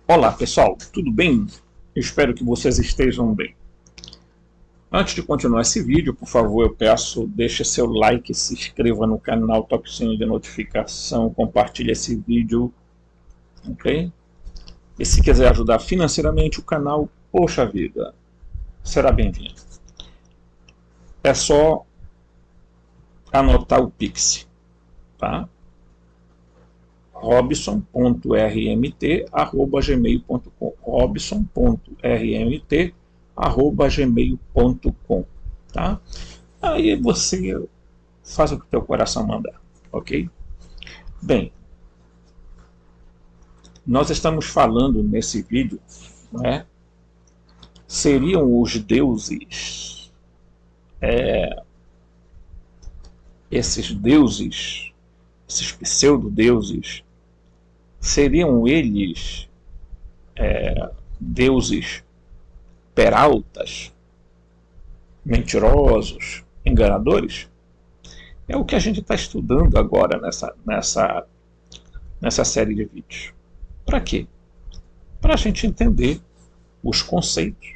Olá pessoal, tudo bem? Espero que vocês estejam bem. Antes de continuar esse vídeo, por favor, eu peço, deixe seu like, se inscreva no canal, toque o sininho de notificação, compartilhe esse vídeo, ok? E se quiser ajudar financeiramente o canal, poxa vida, será bem-vindo. É só anotar o Pix, tá? robson.rmt@gmail.com robson.rmt@gmail.com, tá? Aí você faz o que o teu coração mandar, ok? Bem, nós estamos falando nesse vídeo, né? Seriam os deuses, esses deuses, esses pseudo-deuses, seriam eles deuses peraltas, mentirosos, enganadores? É o que a gente está estudando agora nessa série de vídeos. Para quê? Para a gente entender os conceitos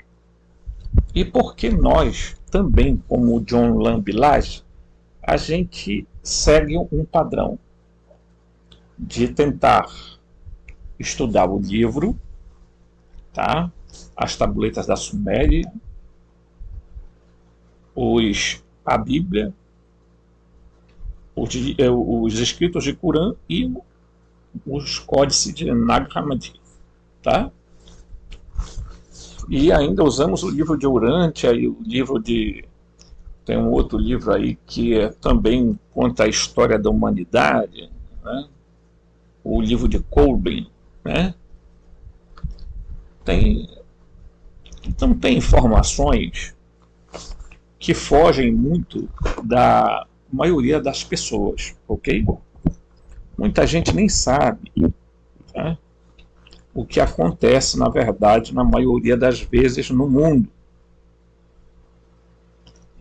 e por que nós, também como John Lambilage, a gente segue um padrão de tentar estudar o livro, tá? As tabuletas da Suméria, a Bíblia, os escritos de Corã e os códices de Nag Hammadi, tá? E ainda usamos o livro de Urantia e o livro de... Tem um outro livro aí que também conta a história da humanidade, né? O livro de Colbin, né? Então tem informações que fogem muito da maioria das pessoas, ok? Muita gente nem sabe, tá? O que acontece, na verdade, na maioria das vezes no mundo.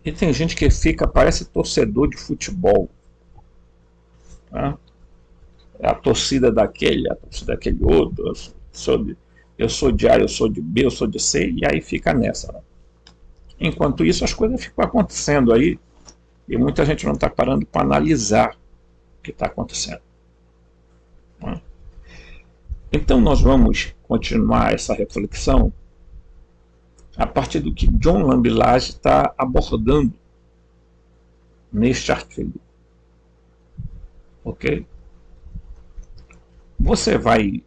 E tem gente que parece torcedor de futebol, tá? É a torcida daquele, a torcida daquele outro. Eu sou de A, eu sou de B, eu sou de C, e aí fica nessa, né? Enquanto isso, as coisas ficam acontecendo aí e muita gente não está parando para analisar o que está acontecendo, né? Então nós vamos continuar essa reflexão a partir do que John Lambilage está abordando neste artigo, ok? Você vai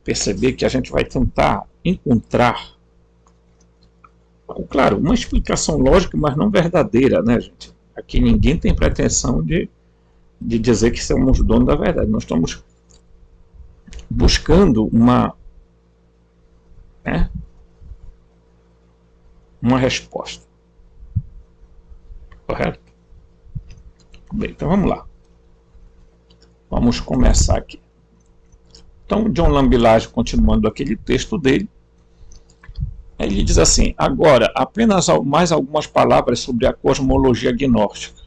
perceber que a gente vai tentar encontrar, claro, uma explicação lógica, mas não verdadeira, né, gente? Aqui ninguém tem pretensão de dizer que somos donos da verdade. Nós estamos buscando uma resposta. Correto? Bem, então vamos lá. Vamos começar aqui. Então, John Lambilage, continuando aquele texto dele, ele diz assim: agora, apenas mais algumas palavras sobre a cosmologia gnóstica.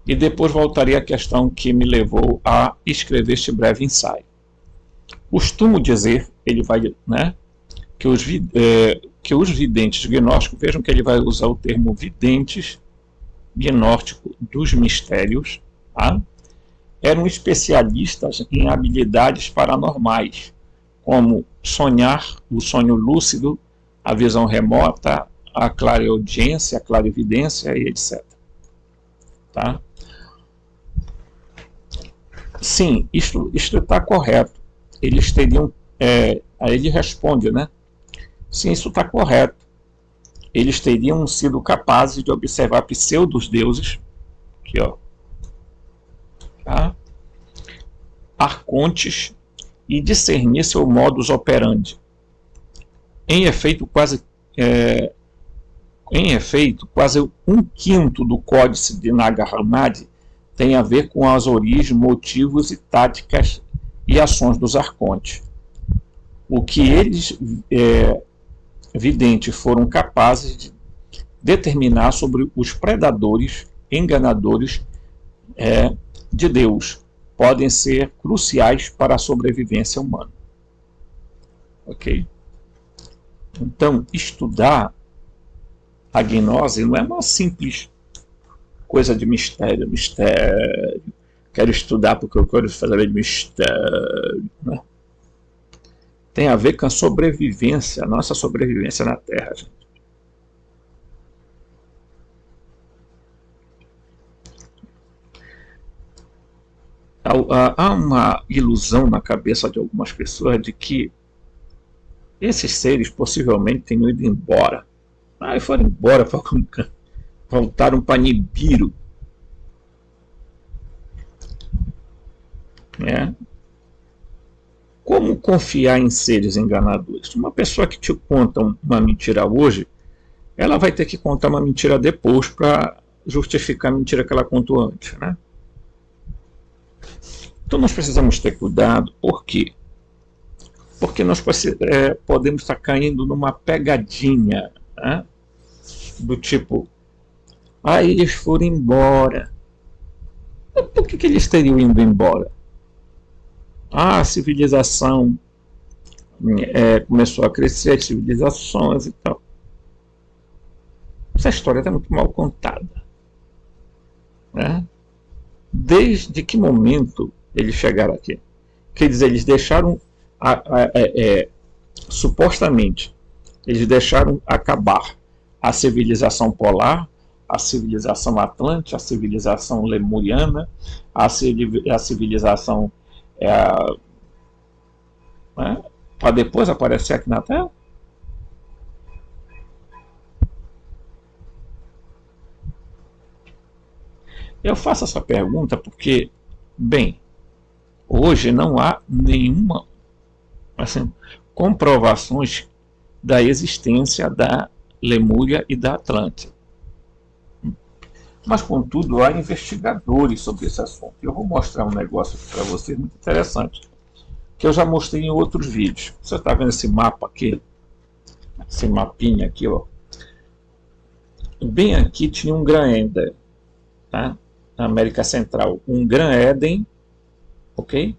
E depois voltarei à questão que me levou a escrever este breve ensaio. Costumo dizer, ele vai, né, que os videntes gnósticos, vejam que ele vai usar o termo videntes gnóstico dos mistérios, tá? Eram especialistas em habilidades paranormais, como sonhar, o sonho lúcido, a visão remota, a clareaudiência, a clarividência e etc. Tá? Sim, isto está correto. Eles teriam... aí ele responde, né? Sim, isso está correto. Eles teriam sido capazes de observar pseudos-deuses, aqui, ó, tá? Arcontes, e discernir seu modus operandi. Em efeito, quase um quinto do códice de Nag Hammadi tem a ver com as origens, motivos e táticas e ações dos arcontes. O que eles, videntes, foram capazes de determinar sobre os predadores, enganadores de Deus, podem ser cruciais para a sobrevivência humana. ok? Então, estudar a gnose não é uma simples coisa de mistério, quero estudar porque eu quero fazer de mistério, né? Tem a ver com a sobrevivência, a nossa sobrevivência na Terra, gente. Há uma ilusão na cabeça de algumas pessoas de que esses seres possivelmente tenham ido embora. E foram embora para algum canto. Voltaram para Nibiru. Né? Como confiar em seres enganadores? Uma pessoa que te conta uma mentira hoje, ela vai ter que contar uma mentira depois para justificar a mentira que ela contou antes. Né? Então nós precisamos ter cuidado. Por quê? Porque nós podemos estar caindo numa pegadinha, né? Do tipo, eles foram embora. Por que eles teriam ido embora? A civilização começou a crescer, as civilizações e tal. Essa história está muito mal contada. Né? Desde que momento eles chegaram aqui? Quer dizer, eles deixaram supostamente eles deixaram acabar a civilização polar, a civilização atlântica, a civilização lemuriana, a civilização né, para depois aparecer aqui na Terra? Eu faço essa pergunta porque, bem, hoje não há nenhuma comprovações da existência da Lemúria e da Atlântida. Mas, contudo, há investigadores sobre esse assunto. Eu vou mostrar um negócio para vocês muito interessante, que eu já mostrei em outros vídeos. Você está vendo esse mapa aqui? Esse mapinha aqui, ó. Bem aqui tinha um Gran Eden, tá? Na América Central. Um Gran Eden, ok?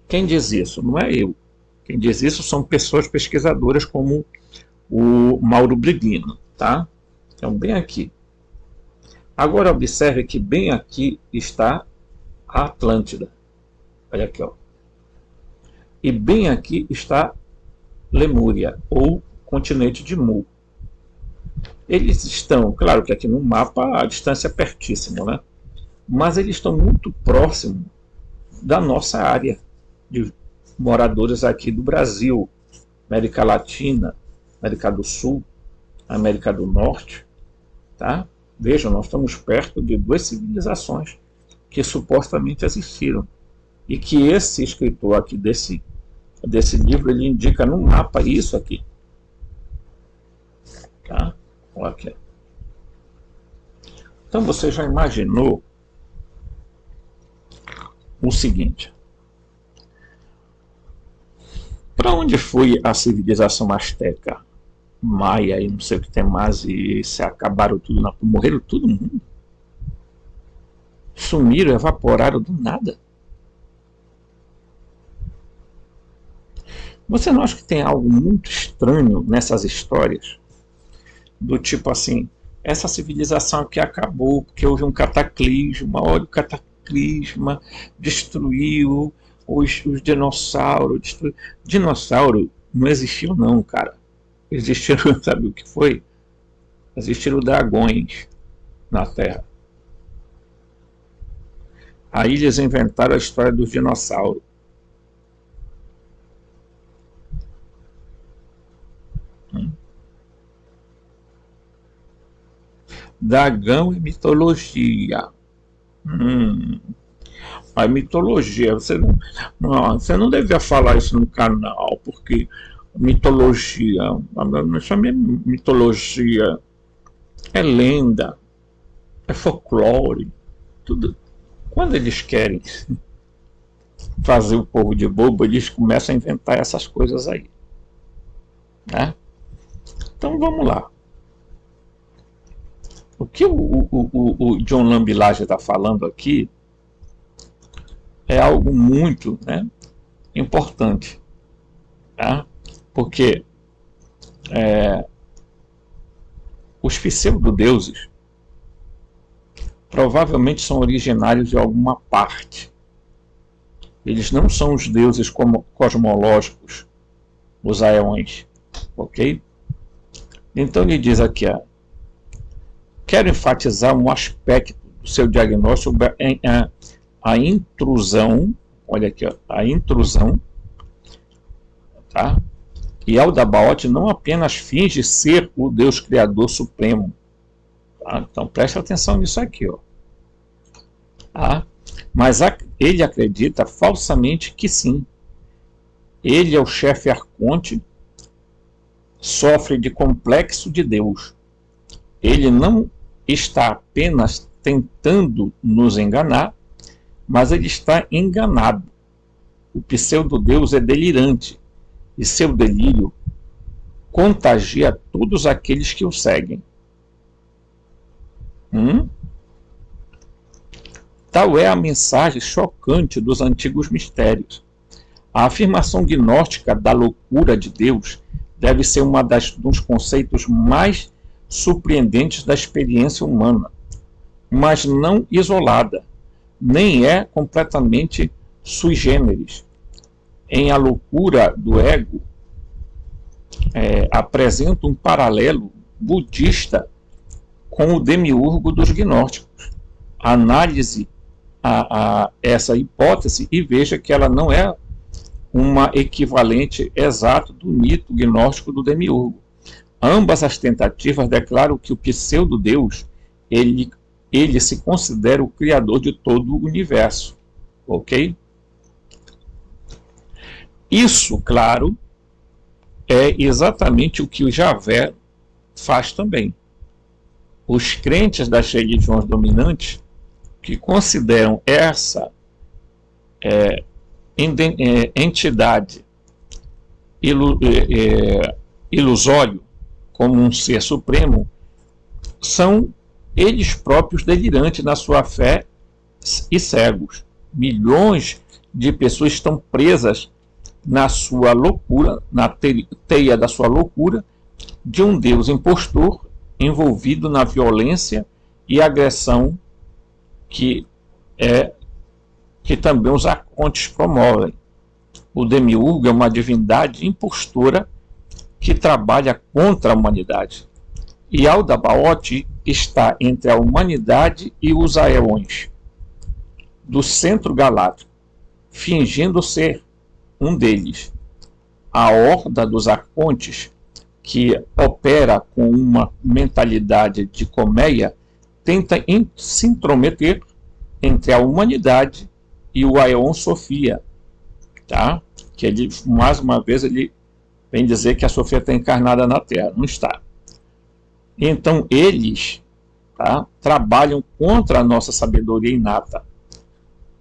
Quem diz isso? Não é eu. Quem diz isso são pessoas pesquisadoras como o Mauro Briguino, tá? Então, bem aqui. Agora, observe que bem aqui está a Atlântida. Olha aqui, ó. E bem aqui está Lemúria, ou continente de Mu. Eles estão, claro que aqui no mapa a distância é pertíssima, né? Mas eles estão muito próximos da nossa área de moradores aqui do Brasil, América Latina, América do Sul, América do Norte, tá? Vejam, nós estamos perto de duas civilizações que supostamente existiram e que esse escritor aqui desse livro ele indica no mapa isso aqui, tá? Olha aqui. Então você já imaginou o seguinte: para onde foi a civilização asteca, maia e não sei o que tem mais, e se acabaram tudo, morreram todo mundo? Sumiram, evaporaram do nada? Você não acha que tem algo muito estranho nessas histórias? Do tipo assim, essa civilização aqui acabou porque houve um cataclisma, olha o cataclisma, destruiu os dinossauros. Dinossauro não existiu não, cara. Existiram, sabe o que foi? Existiram dragões na Terra. Aí eles inventaram a história dos dinossauros. Dragão e mitologia. A mitologia, você não devia falar isso no canal, porque mitologia, isso é mitologia, é lenda, é folclore, tudo. Quando eles querem fazer o povo de bobo, eles começam a inventar essas coisas aí, né? Então vamos lá. O que o John Lambilage está falando aqui é algo muito, né, importante. tá? Porque os pseudodeuses provavelmente são originários de alguma parte. Eles não são os deuses cosmológicos, os aeões, ok? Então ele diz aqui, quero enfatizar um aspecto do seu diagnóstico, a intrusão, olha aqui, a intrusão, tá? E Aldabaoth não apenas finge ser o Deus Criador Supremo, tá? Então preste atenção nisso aqui, tá? Mas ele acredita falsamente que sim. Ele é o chefe arconte, sofre de complexo de Deus. Ele não está apenas tentando nos enganar, mas ele está enganado. O pseudo-deus é delirante, e seu delírio contagia todos aqueles que o seguem. Tal é a mensagem chocante dos antigos mistérios. A afirmação gnóstica da loucura de Deus deve ser dos conceitos mais surpreendentes da experiência humana, mas não isolada, nem é completamente sui generis. Em A Loucura do Ego, apresenta um paralelo budista com o demiurgo dos gnósticos. Análise essa hipótese e veja que ela não é uma equivalente exato do mito gnóstico do demiurgo. Ambas as tentativas declaram que o pseudo-deus ele se considera o criador de todo o universo, ok? Isso, claro, é exatamente o que o Javé faz também. Os crentes das religiões dominantes que consideram essa entidade ilusório como um ser supremo, são eles próprios delirantes na sua fé e cegos. Milhões de pessoas estão presas na sua loucura, na teia da sua loucura, de um Deus impostor envolvido na violência e agressão que também os arcontes promovem. O demiurgo é uma divindade impostora que trabalha contra a humanidade. E Aldabaoth está entre a humanidade e os aeões do centro galáctico, fingindo ser um deles. A horda dos arcontes, que opera com uma mentalidade de colmeia, tenta se intrometer entre a humanidade e o Aeon Sofia, tá? Que ele, mais uma vez, ele vem dizer que a Sofia está encarnada na Terra. Não está. Então, eles, tá, trabalham contra a nossa sabedoria inata,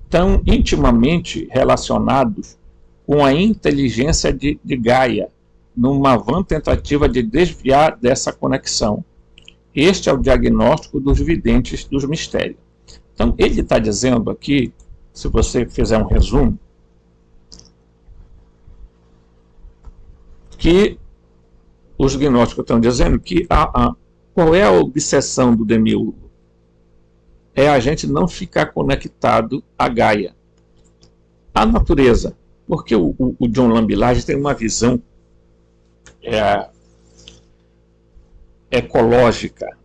tão intimamente relacionados com a inteligência de Gaia, numa vã tentativa de desviar dessa conexão. Este é o diagnóstico dos videntes dos mistérios. Então, ele está dizendo aqui, se você fizer um resumo, que os gnósticos estão dizendo que qual é a obsessão do demiurgo? É a gente não ficar conectado a Gaia, a natureza. Porque o John Lambilage tem uma visão ecológica,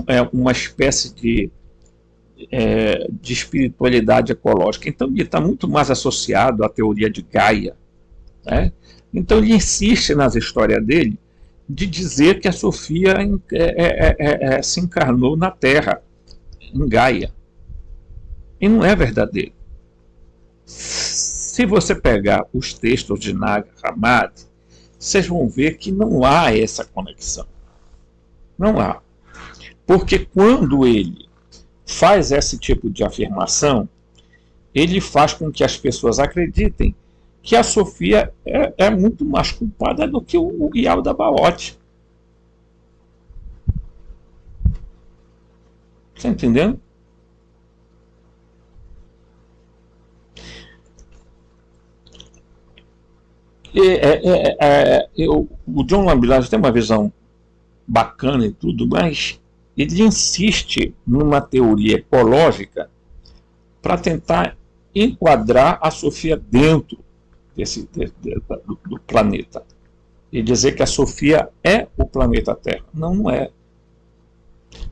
é uma espécie de espiritualidade ecológica. Então ele está muito mais associado à teoria de Gaia, né? Então ele insiste nas histórias dele de dizer que a Sofia se encarnou na Terra, em Gaia. E não é verdadeiro. Se você pegar os textos de Nag Hammadi, vocês vão ver que não há essa conexão. Não há. Porque quando ele faz esse tipo de afirmação, ele faz com que as pessoas acreditem que a Sofia é muito mais culpada do que o Aldabaoth. Está entendendo? O John Lambilage tem uma visão bacana e tudo, mas ele insiste numa teoria ecológica para tentar enquadrar a Sofia dentro do planeta e dizer que a Sofia é o planeta Terra. Não, não é.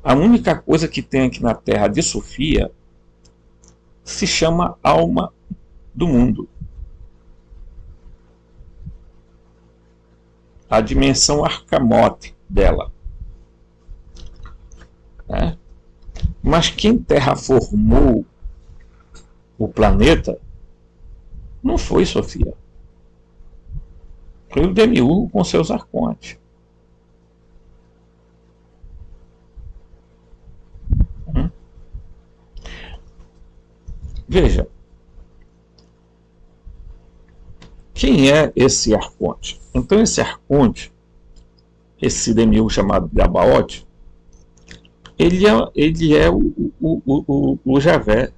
A única coisa que tem aqui na Terra de Sofia se chama alma do mundo. A dimensão arcamote dela. Né? Mas quem terraformou o planeta não foi Sofia. Foi o Demiurgo com seus arcontes. Veja, quem é esse arconte? Então esse arconte, esse Demiurgo chamado de Abaoth, ele é o Javé.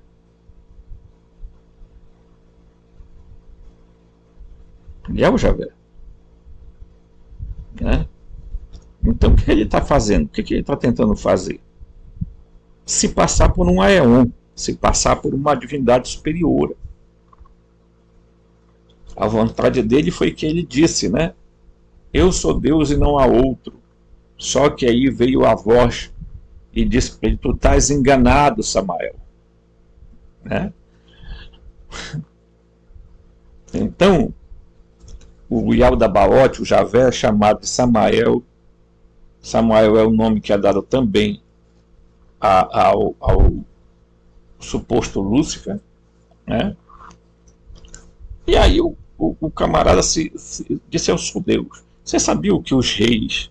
Ele é o Javé. Né? Então o que ele está fazendo? O que ele está tentando fazer? Se passar por um Aeon, se passar por uma divindade superior. A vontade dele foi que ele disse, né? Eu sou Deus e não há outro. Só que aí veio a voz e disse para ele, tu estás enganado, Samael. Né? Então, o Yaldabaoth, o Javé, é chamado de Samael. Samael é o nome que é dado também ao suposto Lúcifer. Né? E aí o camarada disse, eu sou Deus. Você sabia que os reis,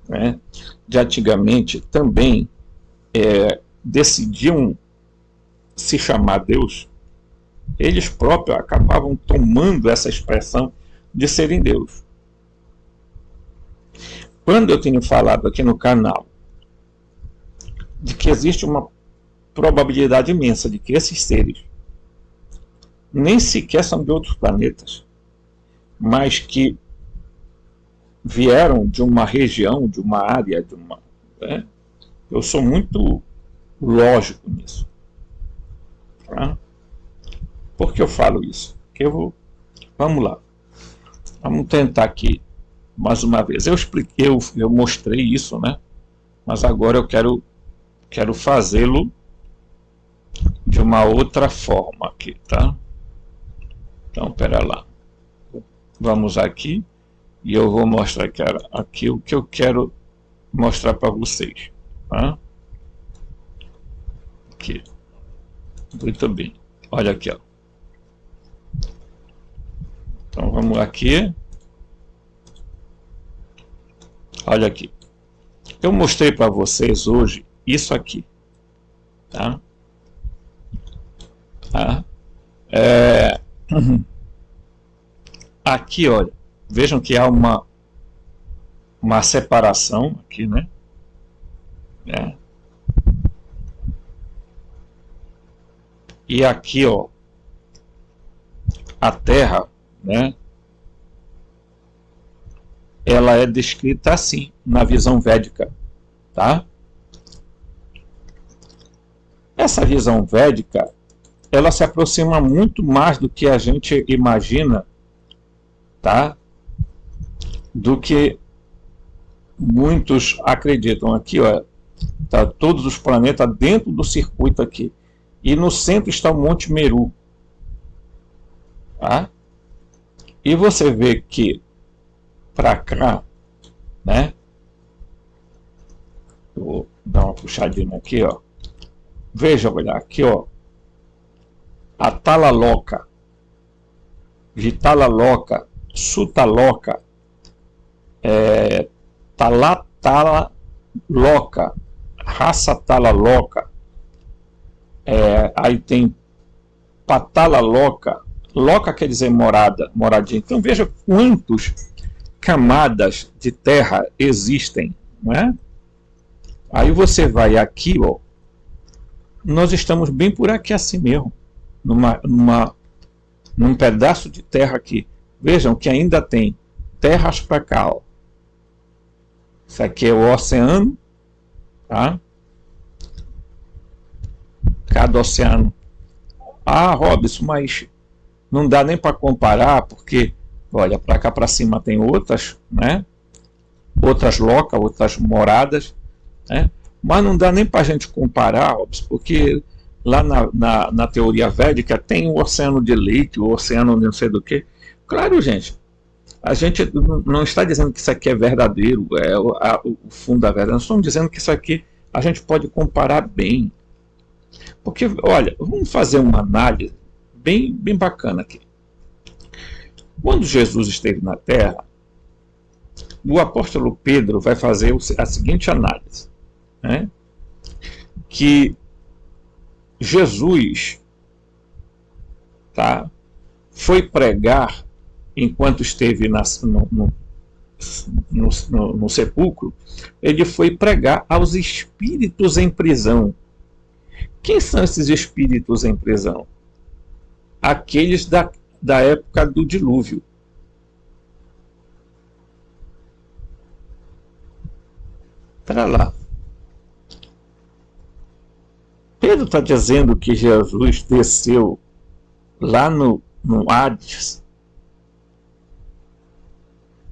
né, de antigamente também decidiam se chamar Deus? Eles próprios acabavam tomando essa expressão de serem Deus. Quando eu tenho falado aqui no canal de que existe uma probabilidade imensa de que esses seres nem sequer são de outros planetas, mas que vieram de uma região, de uma área, né? Eu sou muito lógico nisso. Tá? Por que eu falo isso? Vamos lá. Vamos tentar aqui mais uma vez. Eu expliquei, eu mostrei isso, né? Mas agora eu quero fazê-lo de uma outra forma aqui, tá? Então, pera lá. Vamos aqui e eu vou mostrar aqui o que eu quero mostrar para vocês, tá? Aqui. Muito bem. Olha aqui, ó. Então vamos aqui. Olha aqui. Eu mostrei para vocês hoje isso aqui, tá? Tá? Aqui, olha, vejam que há uma separação aqui, né? E aqui, ó, a Terra, né? Ela é descrita assim na visão védica, tá? Essa visão védica, ela se aproxima muito mais do que a gente imagina, tá? Do que muitos acreditam. Aqui, ó, tá todos os planetas dentro do circuito aqui. E no centro está o Monte Meru. Tá? E você vê que para cá, né? Eu vou dar uma puxadinha aqui, ó. Veja, olha, aqui, ó. Atalaloka, Vitalaloka, Sutaloka, Talatala Loka, Raçatala Loka, aí tem Patala Loka. Loka quer dizer morada, moradinha. Então veja quantas camadas de terra existem, não é? Aí você vai aqui, ó. Nós estamos bem por aqui assim mesmo, num pedaço de terra aqui. Vejam que ainda tem terras para cá. Ó. Isso aqui é o oceano, tá? Cada oceano. Ah, Robson, mas não dá nem para comparar, porque, olha, para cá para cima tem outras, né? Outras locas, outras moradas, né? Mas não dá nem para a gente comparar, Robson, porque lá na teoria védica tem o oceano de leite, o oceano de não sei do que. Claro, gente, a gente não está dizendo que isso aqui é verdadeiro, é o fundo da verdade. Nós estamos dizendo que isso aqui a gente pode comparar bem. Porque, olha, vamos fazer uma análise bem bacana aqui. Quando Jesus esteve na Terra, o apóstolo Pedro vai fazer a seguinte análise, né? Que Jesus, tá, foi pregar enquanto esteve no sepulcro, ele foi pregar aos espíritos em prisão. Quem são esses espíritos em prisão? Aqueles da época do dilúvio. Para lá. Pedro está dizendo que Jesus desceu lá no Hades.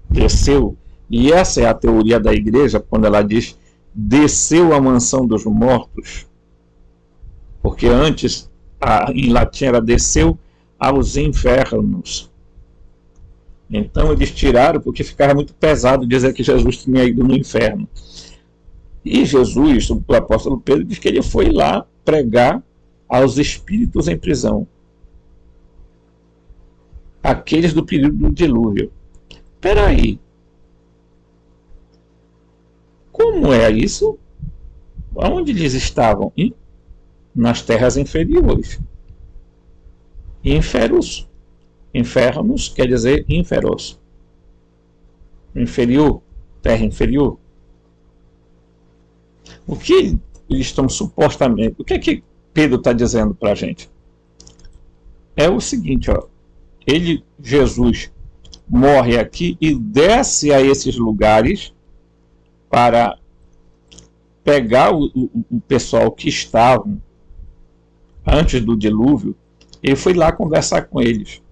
Desceu. E essa é a teoria da igreja, quando ela diz desceu à mansão dos mortos. Porque antes, em latim, era desceu aos infernos. Então eles tiraram porque ficava muito pesado dizer que Jesus tinha ido no inferno. E Jesus, o apóstolo Pedro, diz que ele foi lá pregar aos espíritos em prisão. Aqueles do período do dilúvio. Espera aí. Como é isso? Onde eles estavam? Nas terras inferiores. Inferos. Infernos quer dizer inferos. Inferior. Terra inferior. O que eles estão supostamente... O que é que Pedro está dizendo para a gente? É o seguinte, ó. Jesus morre aqui e desce a esses lugares para pegar o pessoal que estavam antes do dilúvio. Ele foi lá conversar com eles.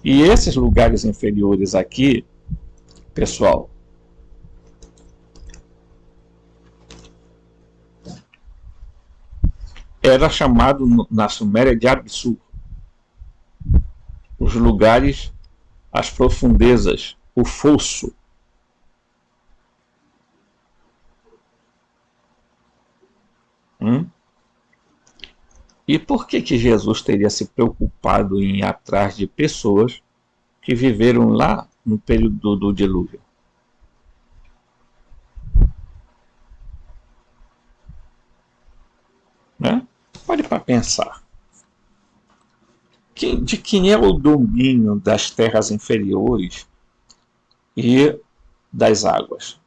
E esses lugares inferiores aqui, pessoal, era chamado na Suméria de Absur. Os lugares, as profundezas, o fosso. E por que Jesus teria se preocupado em ir atrás de pessoas que viveram lá no período do dilúvio? Né? Pode para pensar. De quem é o domínio das terras inferiores e das águas?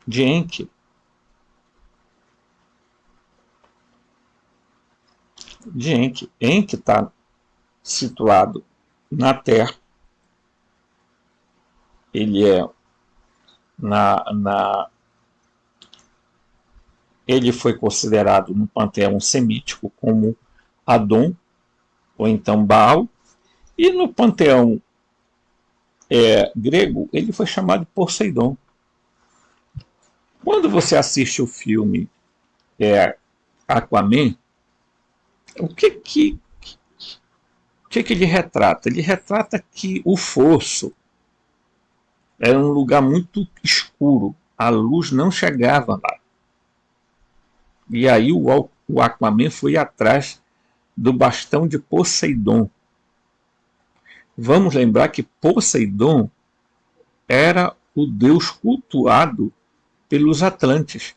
De Enki. De Enki. Enki está situado na Terra. Ele é ele foi considerado no panteão semítico como Adon, ou então Baal, e no panteão grego ele foi chamado de Poseidon. Quando você assiste o filme Aquaman, o que ele retrata? Ele retrata que o fosso era um lugar muito escuro, a luz não chegava lá. E aí o Aquaman foi atrás do bastão de Poseidon. Vamos lembrar que Poseidon era o deus cultuado pelos Atlantes.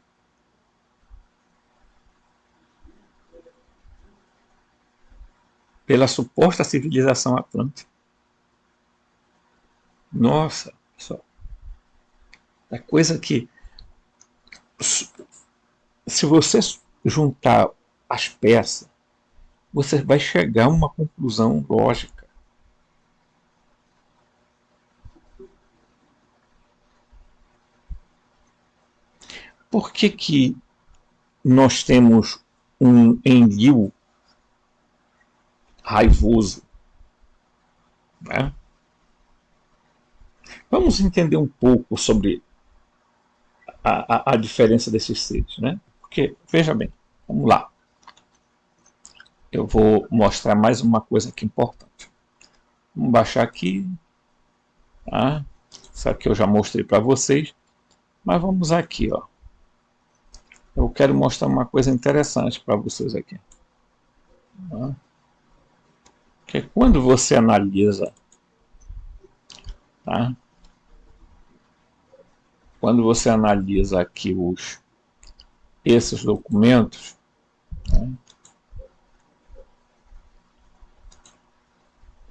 Pela suposta civilização atlântica. Nossa, só. É coisa que, se você juntar as peças, você vai chegar a uma conclusão lógica. Por que nós temos um Enlil raivoso? Né? Vamos entender um pouco sobre a diferença desses seres, né? Porque, veja bem, vamos lá. Eu vou mostrar mais uma coisa aqui importante. Vamos baixar aqui. Tá? Isso aqui eu já mostrei para vocês. Mas vamos aqui, ó. Eu quero mostrar uma coisa interessante para vocês aqui. Tá? Que quando você analisa, tá? Quando você analisa aqui esses documentos, né?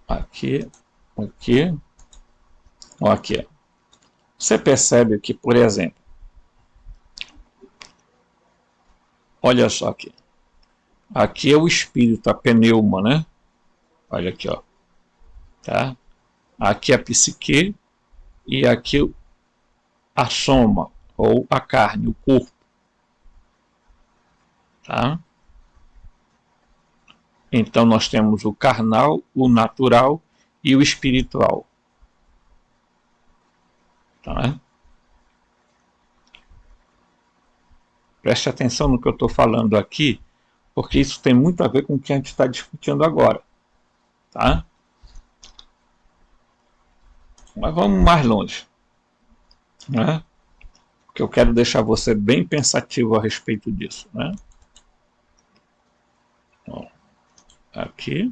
Aqui, ó, aqui. Você percebe que, por exemplo, olha só aqui. Aqui é o espírito, a pneuma, né? Olha aqui, ó. Tá? Aqui é a psique e aqui a soma, ou a carne, o corpo. Tá? Então nós temos o carnal, o natural e o espiritual. Tá? Preste atenção no que eu estou falando aqui, porque isso tem muito a ver com o que a gente está discutindo agora. Tá? Mas vamos mais longe. Né? Porque eu quero deixar você bem pensativo a respeito disso. Né? Ó, aqui.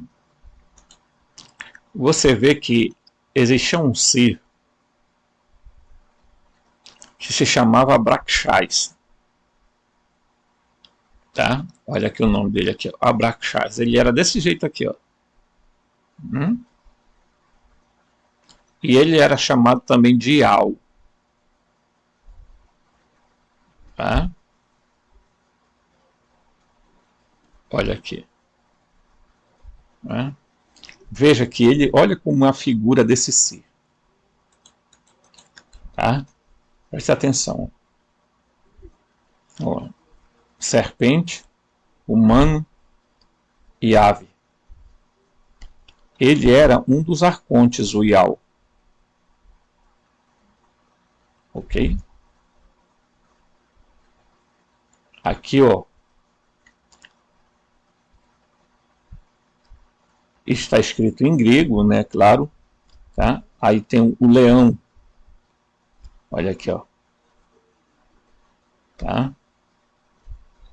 Você vê que existia um ser que se chamava Abraxas. Tá? Olha aqui o nome dele aqui, Abraxas. Ele era desse jeito aqui, ó. E ele era chamado também de Ial. Tá? Olha aqui. Né? Veja que ele, olha como a figura desse ser. Tá? Preste atenção. Ó, serpente, humano e ave. Ele era um dos arcontes, o Ial. Ok? Aqui, ó. Está escrito em grego, né? Claro. Tá? Aí tem o leão. Olha aqui, ó. Tá?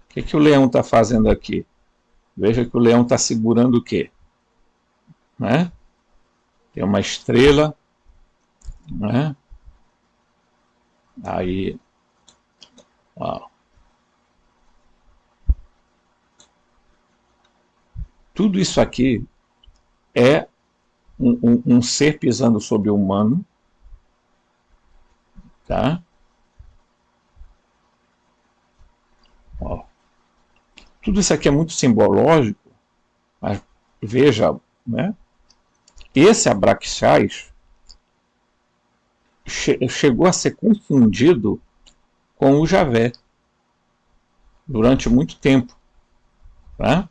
O que o leão está fazendo aqui? Veja que o leão está segurando o quê? Né? Tem uma estrela. Né? Aí, ó. Tudo isso aqui é um ser pisando sobre o humano. Tá? Ó. Tudo isso aqui é muito simbológico, mas veja, né? Esse Abraxas chegou a ser confundido com o Javé durante muito tempo. Tá?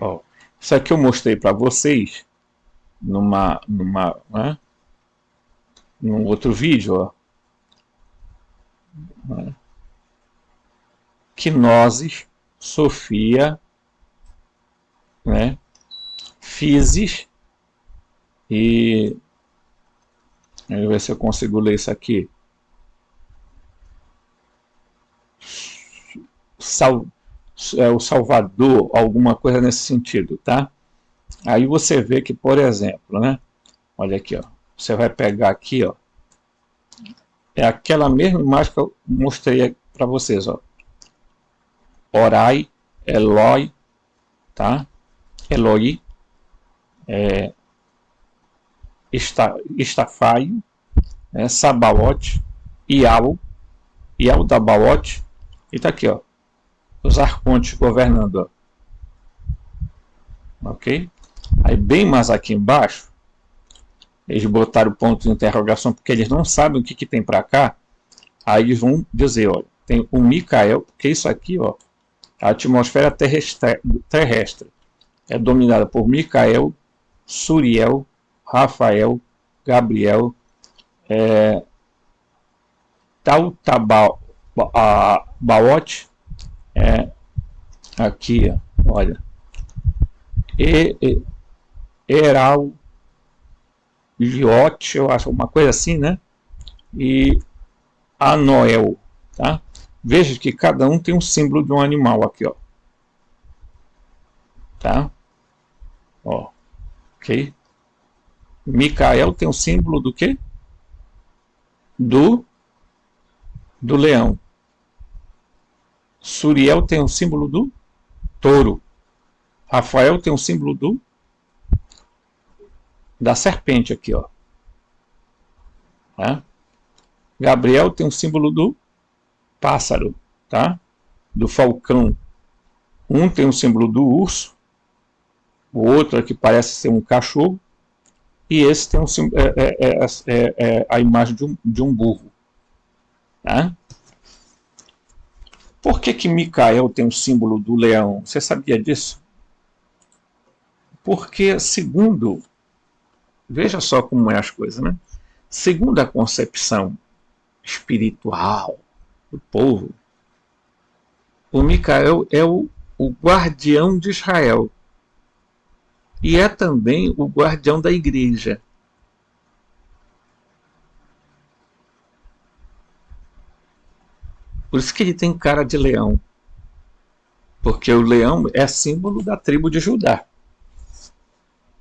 Ó, isso aqui eu mostrei para vocês num outro vídeo. Ó. Quinoses, Sofia, né? Physis e... Deixa eu ver se eu consigo ler isso aqui. O Salvador, alguma coisa nesse sentido, tá? Aí você vê que, por exemplo, né? Olha aqui, ó. Você vai pegar aqui, ó. É aquela mesma imagem que eu mostrei para vocês, ó. Orai, Eloi, tá? Eloi, Estafaio, Sabaote, Ial da Baote, e tá aqui, ó, os arcontes governando, ó. Ok? Aí bem mais aqui embaixo, eles botaram o ponto de interrogação porque eles não sabem o que tem para cá. Aí eles vão dizer, ó, tem o Micael, que isso aqui, ó, a atmosfera terrestre é dominada por Micael, Suriel, Rafael, Gabriel, Tautabaote, aqui, ó, olha, Eral, Liote, eu acho, uma coisa assim, né? E Anoel, tá? Veja que cada um tem um símbolo de um animal aqui, ó. Tá? Ó, ok? Micael tem um símbolo do quê? Do leão. Suriel tem um símbolo do touro. Rafael tem um símbolo da serpente aqui, ó. Tá? Gabriel tem um símbolo do pássaro, tá? Do falcão. Um tem um símbolo do urso, o outro aqui parece ser um cachorro, e esse tem um símbolo, a imagem de um burro. Tá? Por que Micael tem um símbolo do leão? Você sabia disso? Porque, segundo, veja só como é as coisas, né? Segundo a concepção espiritual do povo, o Micael é o guardião de Israel e é também o guardião da igreja. Por isso que ele tem cara de leão, porque o leão é símbolo da tribo de Judá,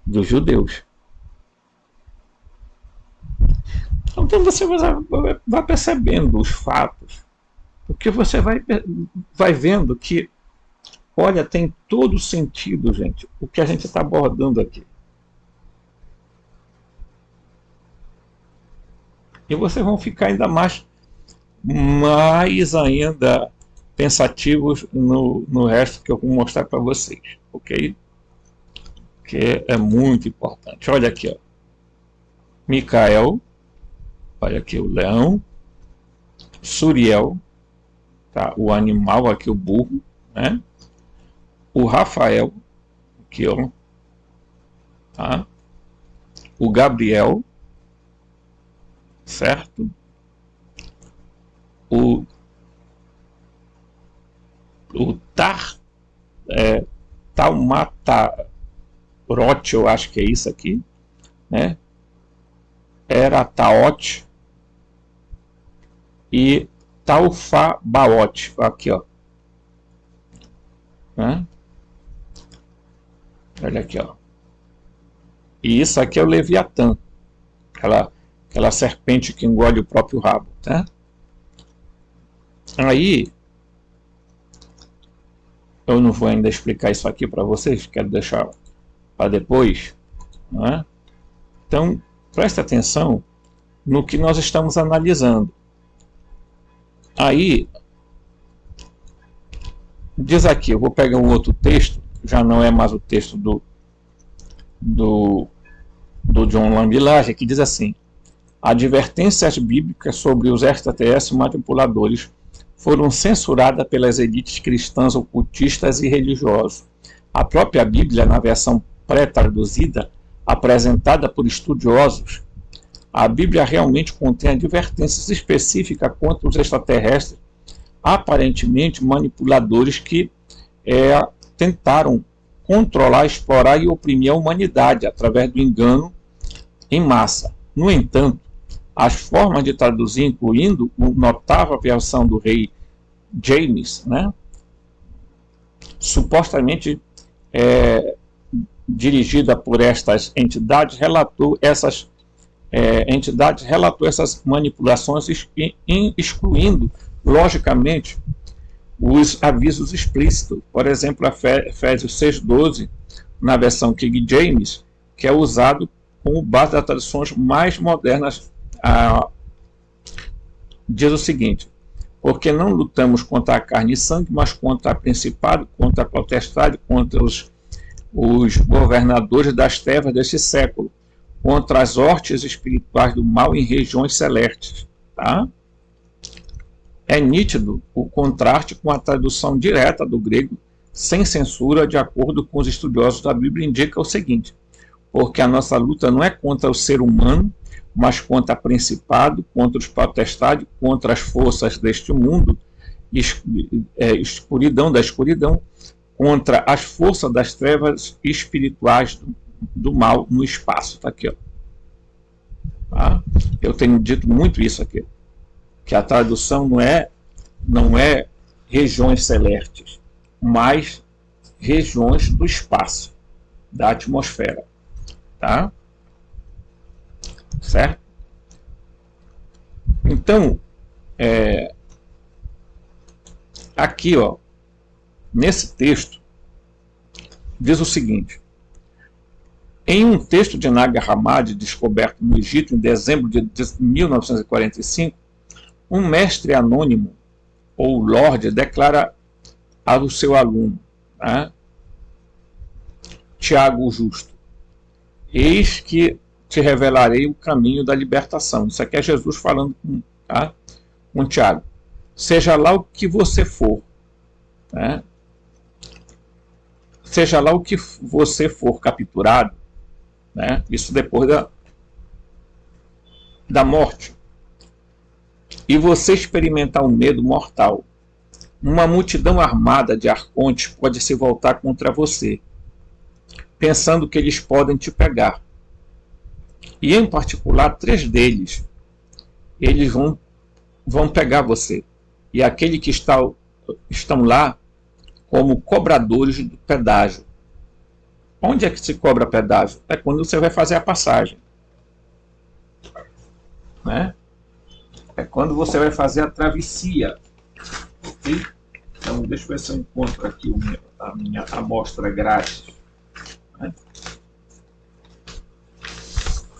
dos judeus. Então você vai percebendo os fatos, porque você vai vendo que, olha, tem todo sentido, gente, o que a gente está abordando aqui. E vocês vão ficar ainda mais ainda pensativos no resto que eu vou mostrar para vocês, ok? Que é muito importante. Olha aqui, ó. Micael, olha aqui o leão, Suriel, tá? O animal aqui, o burro, né? O Rafael, aqui, ó, tá? O Gabriel, certo? O Taumatarote, eu acho que é isso aqui, né? Erataote e Taufabaote, aqui, ó. Né? Olha aqui, ó. E isso aqui é o Leviatã, aquela serpente que engole o próprio rabo, tá? Aí, eu não vou ainda explicar isso aqui para vocês, quero deixar para depois, né? Então, preste atenção no que nós estamos analisando. Aí, diz aqui, eu vou pegar um outro texto, já não é mais o texto do John Lambilage, que diz assim: advertências bíblicas sobre os extraterrestres manipuladores foram censuradas pelas elites cristãs, ocultistas e religiosos. A própria Bíblia, na versão pré-traduzida, apresentada por estudiosos, a Bíblia realmente contém advertências específicas contra os extraterrestres, aparentemente manipuladores que tentaram controlar, explorar e oprimir a humanidade através do engano em massa. No entanto, as formas de traduzir, incluindo uma notável versão do rei James, né, supostamente dirigida por estas entidades, relatou essas manipulações, excluindo, logicamente, os avisos explícitos. Por exemplo, Efésios 6,12, na versão King James, que é usado como base das traduções mais modernas diz o seguinte: porque não lutamos contra a carne e sangue, mas contra principado, contra a potestade, contra os governadores das trevas deste século, contra as hostes espirituais do mal em regiões celestes. Tá? É nítido o contraste com a tradução direta do grego, sem censura, de acordo com os estudiosos da Bíblia, indica o seguinte: porque a nossa luta não é contra o ser humano, mas contra o principado, contra os potestades, contra as forças deste mundo, escuridão da escuridão, contra as forças das trevas espirituais do mal no espaço. Está aqui, ó. Tá? Eu tenho dito muito isso aqui, que a tradução não é regiões celestes, mas regiões do espaço, da atmosfera. Tá? Certo? Então, aqui, ó, nesse texto, diz o seguinte: em um texto de Nag Hammadi, descoberto no Egito em dezembro de 1945, um mestre anônimo, ou Lorde, declara ao seu aluno, né, Tiago o Justo: eis que te revelarei o caminho da libertação. Isso aqui é Jesus falando com Tiago. Seja lá o que você for, né? Seja lá o que você for capturado, né? Isso depois da morte, e você experimentar um medo mortal, uma multidão armada de arcontes pode se voltar contra você, pensando que eles podem te pegar. E em particular, 3 deles, eles vão pegar você. E aquele que estão lá como cobradores do pedágio. Onde é que se cobra pedágio? É quando você vai fazer a passagem. Né? É quando você vai fazer a travessia. Okay? Então, deixa eu ver se eu encontro aqui a minha amostra grátis. Né?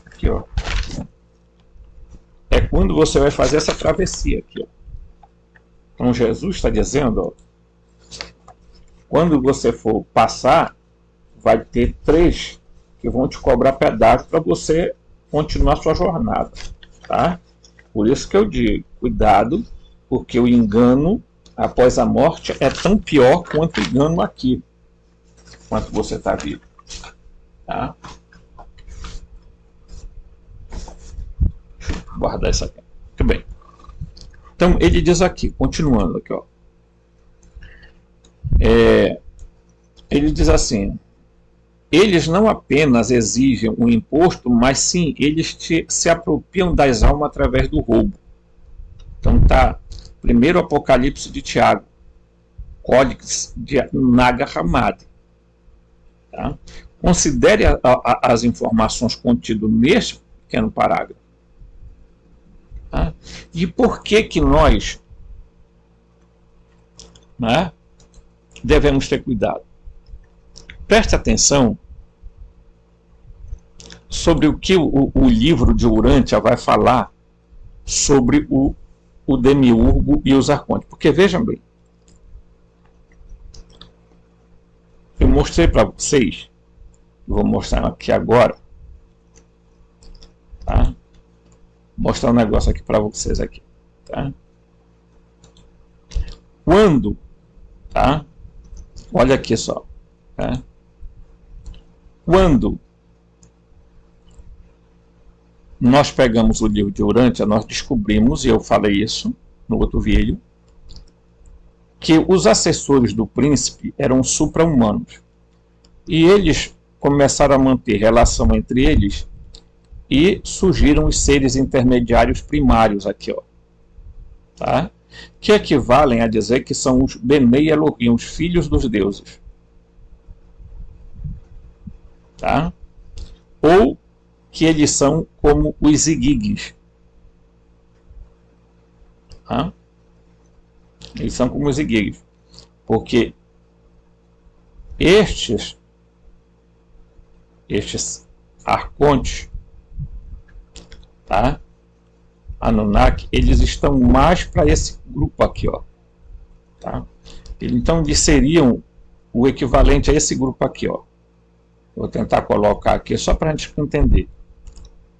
Aqui, ó. É quando você vai fazer essa travessia aqui, ó. Então Jesus está dizendo, ó, quando você for passar, vai ter 3 que vão te cobrar pedágio para você continuar sua jornada, tá? Por isso que eu digo, cuidado, porque o engano após a morte é tão pior quanto o engano aqui, enquanto você está vivo, tá? Guardar isso aqui. Muito bem. Então, ele diz aqui, continuando aqui, ó. Ele diz assim: eles não apenas exigem um imposto, mas sim, eles se apropriam das almas através do roubo. Então tá, primeiro Apocalipse de Tiago, Códex de Nag Hammadi. Tá? Considere as informações contidas neste pequeno parágrafo. Tá? E por que nós, né, devemos ter cuidado? Preste atenção sobre o que o livro de Urântia vai falar sobre o demiurgo e os arcontes. Porque vejam bem, eu mostrei para vocês, vou mostrar aqui agora, tá? Mostrar um negócio aqui para vocês aqui, tá? Quando, tá? Olha aqui só, tá? Quando nós pegamos o livro de Urântia, nós descobrimos, e eu falei isso no outro vídeo, que os assessores do príncipe eram supra-humanos. E eles começaram a manter relação entre eles e surgiram os seres intermediários primários aqui, ó, tá? Que equivalem a dizer que são os Benei Elohim, os filhos dos deuses. Tá? Ou que eles são como os Igigis. Tá? Eles são como os Igigis. Porque estes arcontes, tá? Anunnaki, eles estão mais para esse grupo aqui, ó. Tá? Então, eles seriam o equivalente a esse grupo aqui, ó. Vou tentar colocar aqui só para a gente entender.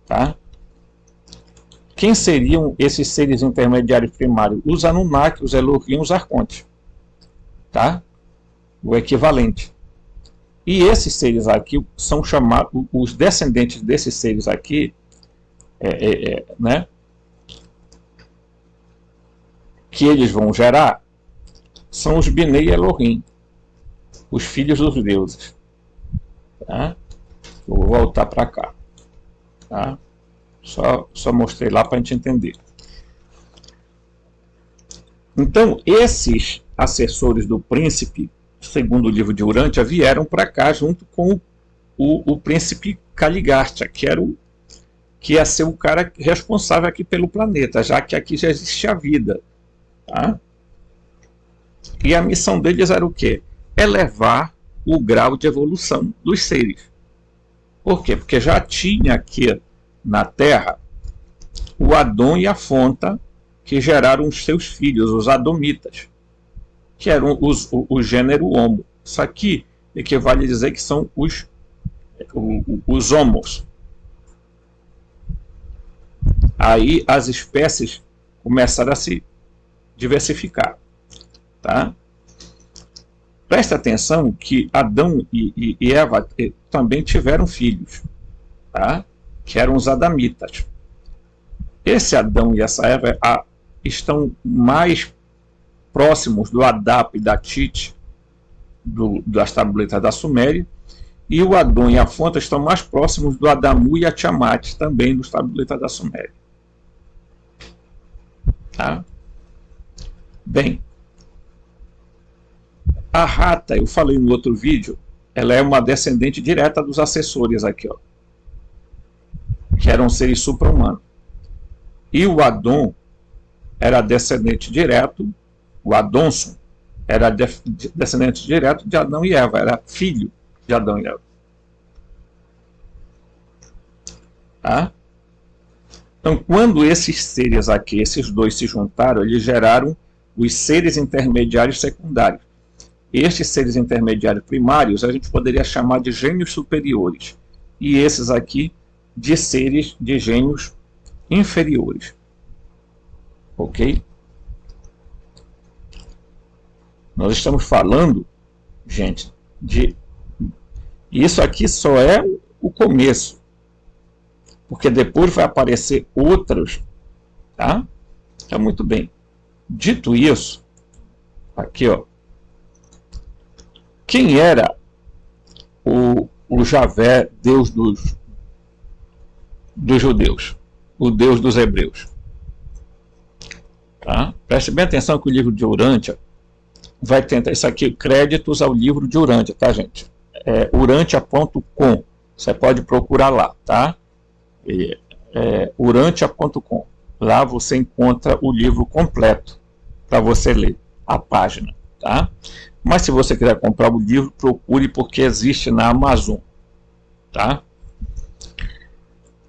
Tá? Quem seriam esses seres intermediários primários? Os Anunnaki, os Elohim, os Arcontes. Tá? O equivalente. E esses seres aqui são chamados, os descendentes desses seres aqui, né, que eles vão gerar, são os Bnei Elohim, os filhos dos deuses. Tá? Vou voltar para cá. Tá? Só mostrei lá para a gente entender. Então, esses assessores do príncipe, segundo o livro de Urântia, vieram para cá junto com o príncipe Caligastia, que ia ser o cara responsável aqui pelo planeta, já que aqui já existia vida. Tá? E a missão deles era o quê? Elevar o grau de evolução dos seres. Por quê? Porque já tinha aqui na Terra o Adão e a Fonta, que geraram os seus filhos, os Adomitas, que eram o gênero Homo. Isso aqui equivale a dizer que são os Homos. Aí as espécies começaram a se diversificar. Tá? Presta atenção que Adão e Eva também tiveram filhos, tá? Que eram os Adamitas. Esse Adão e essa Eva estão mais próximos do Adap e da Tite, das tabuletas da Suméria, e o Adão e a Fonta estão mais próximos do Adamu e a Tiamat, também dos tabuletas da Suméria. Tá? Bem, a rata, eu falei no outro vídeo, ela é uma descendente direta dos assessores aqui, ó, que eram seres supra-humanos. E o Adon era descendente direto, o Adonson era descendente direto de Adão e Eva, era filho de Adão e Eva. Tá? Então, quando esses seres aqui, esses dois se juntaram, eles geraram os seres intermediários secundários. Estes seres intermediários primários a gente poderia chamar de gênios superiores. E esses aqui de seres de gênios inferiores. Ok? Nós estamos falando, gente, de... Isso aqui só é o começo. Porque depois vai aparecer outros. Tá? Então, muito bem. Dito isso, aqui, ó. Quem era o Javé, Deus dos judeus? O Deus dos hebreus? Tá? Preste bem atenção que o livro de Urântia vai tentar... Isso aqui, créditos ao livro de Urântia, tá, gente? É urantia.com. Você pode procurar lá, tá? Urantia.com. Lá você encontra o livro completo para você ler a página, tá? Mas se você quiser comprar o livro, procure, porque existe na Amazon, tá?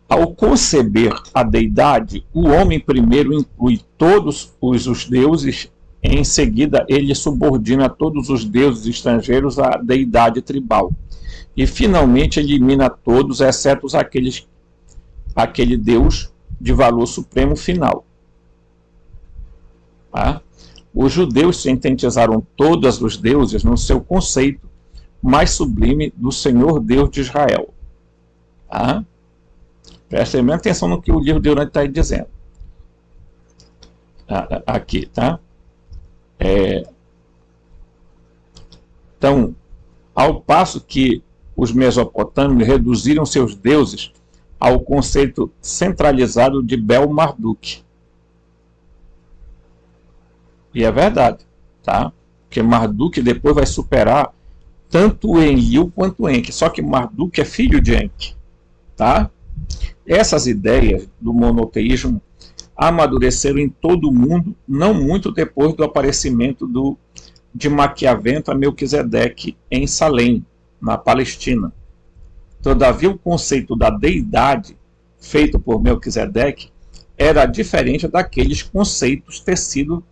Ao conceber a deidade, o homem primeiro inclui todos os deuses, em seguida ele subordina todos os deuses estrangeiros à deidade tribal, e finalmente elimina todos, exceto aquele deus de valor supremo final. Tá? Os judeus sintetizaram todos os deuses no seu conceito mais sublime do Senhor Deus de Israel. Tá? Prestem bem atenção no que o livro de Urântia está dizendo. Aqui, tá? Então, ao passo que os mesopotâmios reduziram seus deuses ao conceito centralizado de Bel-Marduk. E é verdade, tá? Porque Marduk depois vai superar tanto o Enlil quanto o Enki. Só que Marduk é filho de Enki, tá? Essas ideias do monoteísmo amadureceram em todo o mundo, não muito depois do aparecimento de Maquiavento a Melquisedeque em Salém, na Palestina. Todavia, o conceito da deidade feito por Melquisedeque era diferente daqueles conceitos tecidos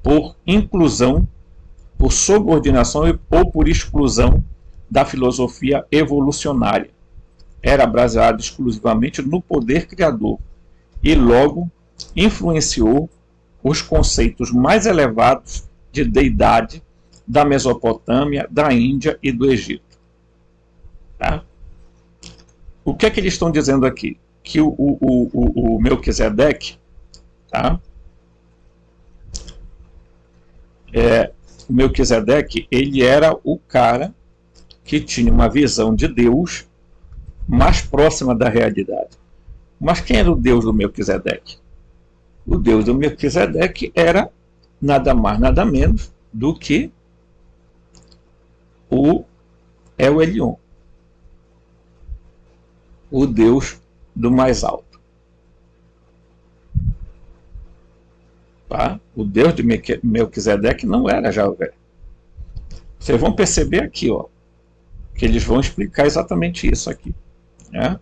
por inclusão, por subordinação ou por exclusão da filosofia evolucionária. Era baseado exclusivamente no poder criador e logo influenciou os conceitos mais elevados de deidade da Mesopotâmia, da Índia e do Egito. Tá? O que é que eles estão dizendo aqui? Que o Melquisedeque, tá? O Melquisedeque, ele era o cara que tinha uma visão de Deus mais próxima da realidade. Mas quem era o Deus do Melquisedeque? O Deus do Melquisedeque era nada mais, nada menos do que o El Elyon, o Deus do mais alto. Tá? O Deus de Melquisedeque não era Javé. Vocês vão perceber aqui, ó, que eles vão explicar exatamente isso aqui. Né?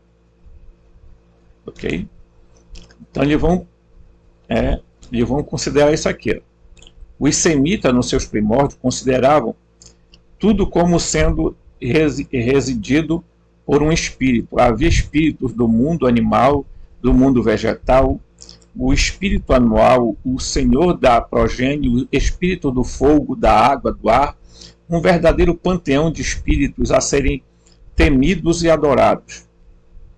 Ok? Então eles vão considerar isso aqui. Ó. Os semitas, nos seus primórdios, consideravam tudo como sendo residido por um espírito. Havia espíritos do mundo animal, do mundo vegetal, o espírito anual, o senhor da progênie, o espírito do fogo, da água, do ar, um verdadeiro panteão de espíritos a serem temidos e adorados.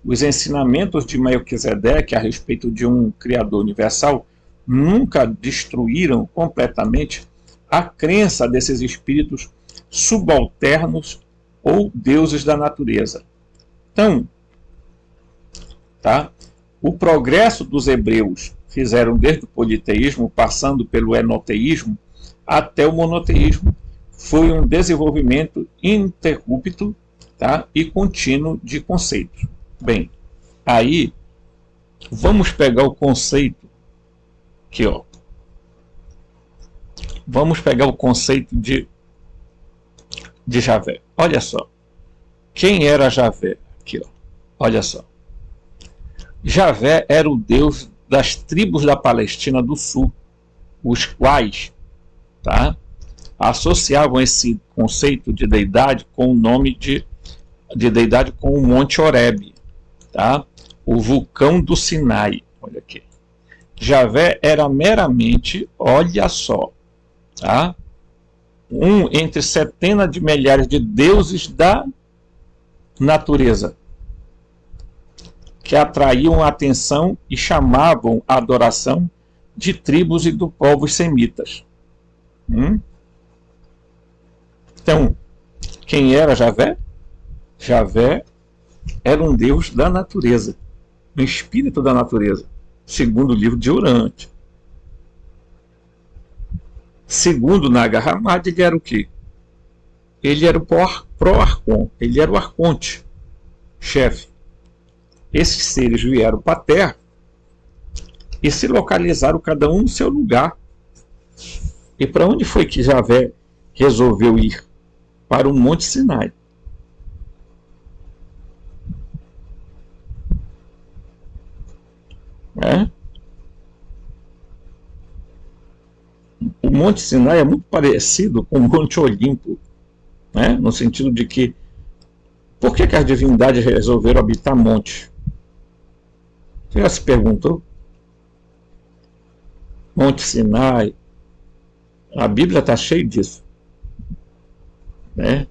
Os ensinamentos de Melquisedeque a respeito de um Criador universal nunca destruíram completamente a crença desses espíritos subalternos ou deuses da natureza. Então, tá? O progresso dos hebreus fizeram desde o politeísmo, passando pelo enoteísmo, até o monoteísmo, foi um desenvolvimento ininterrupto, tá? E contínuo de conceitos. Bem, aí vamos pegar o conceito aqui, ó. Vamos pegar o conceito de Javé. Olha só. Quem era Javé? Aqui, ó. Olha só. Javé era o deus das tribos da Palestina do Sul, os quais, tá, associavam esse conceito de deidade com o nome de deidade com o Monte Horebe, tá? O vulcão do Sinai. Olha aqui. Javé era meramente, olha só, tá? Um entre centenas de milhares de deuses da natureza, que atraíam a atenção e chamavam a adoração de tribos e do povos semitas. Então, quem era Javé? Javé era um deus da natureza, um espírito da natureza, segundo o livro de Urante. Segundo Nag Hammadi, ele era o quê? Ele era o pró-arconte, ele era o arconte, chefe. Esses seres vieram para a Terra e se localizaram cada um no seu lugar. E para onde foi que Javé resolveu ir? Para o Monte Sinai. O Monte Sinai é muito parecido com o Monte Olimpo, né? No sentido de que por que as divindades resolveram habitar monte? Você já se perguntou? Monte Sinai, a Bíblia está cheia disso, né?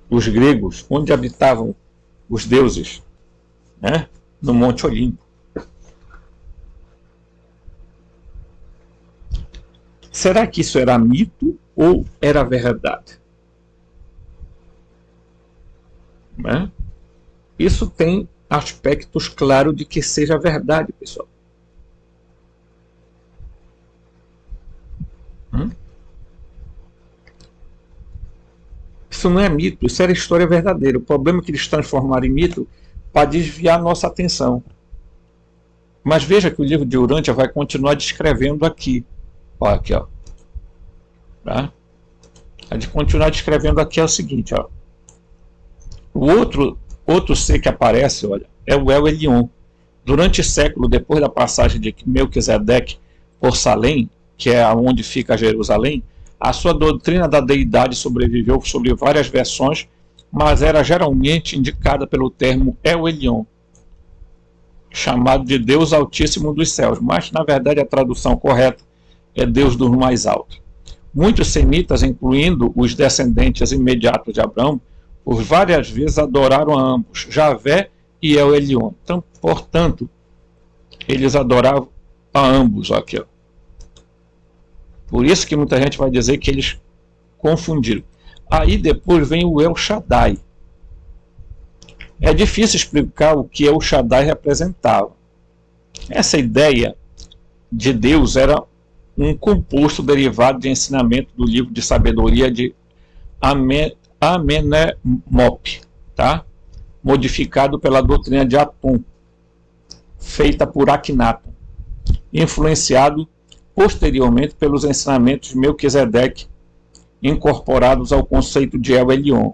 Os gregos, onde habitavam os deuses, né? No Monte Olimpo. Será que isso era mito ou era verdade? Né? Isso tem aspectos claros de que seja verdade, pessoal. Isso não é mito, isso era história verdadeira. O problema é que eles transformaram em mito para desviar nossa atenção. Mas veja que o livro de Urântia vai continuar descrevendo aqui. Ó, aqui, ó. Tá? A de continuar descrevendo aqui é o seguinte, ó. O outro ser que aparece, olha, é o El Elyon, Durante século depois da passagem de Melquisedeque por Salém, que é onde fica Jerusalém, a sua doutrina da deidade sobreviveu sobre várias versões, mas era geralmente indicada pelo termo El Elyon, chamado de Deus Altíssimo dos Céus, mas na verdade a tradução correta é Deus dos mais altos. Muitos semitas, incluindo os descendentes imediatos de Abraão, por várias vezes adoraram a ambos, Javé e El Elyon. Então, portanto, eles adoravam a ambos aqui. Ó. Por isso que muita gente vai dizer que eles confundiram. Aí depois vem o El Shaddai. É difícil explicar o que El Shaddai representava. Essa ideia de Deus era um composto derivado de ensinamento do livro de sabedoria de Amenemop, tá? Modificado pela doutrina de Atum, feita por Akhenaton, influenciado posteriormente pelos ensinamentos de Melquisedeque, incorporados ao conceito de El Elyon.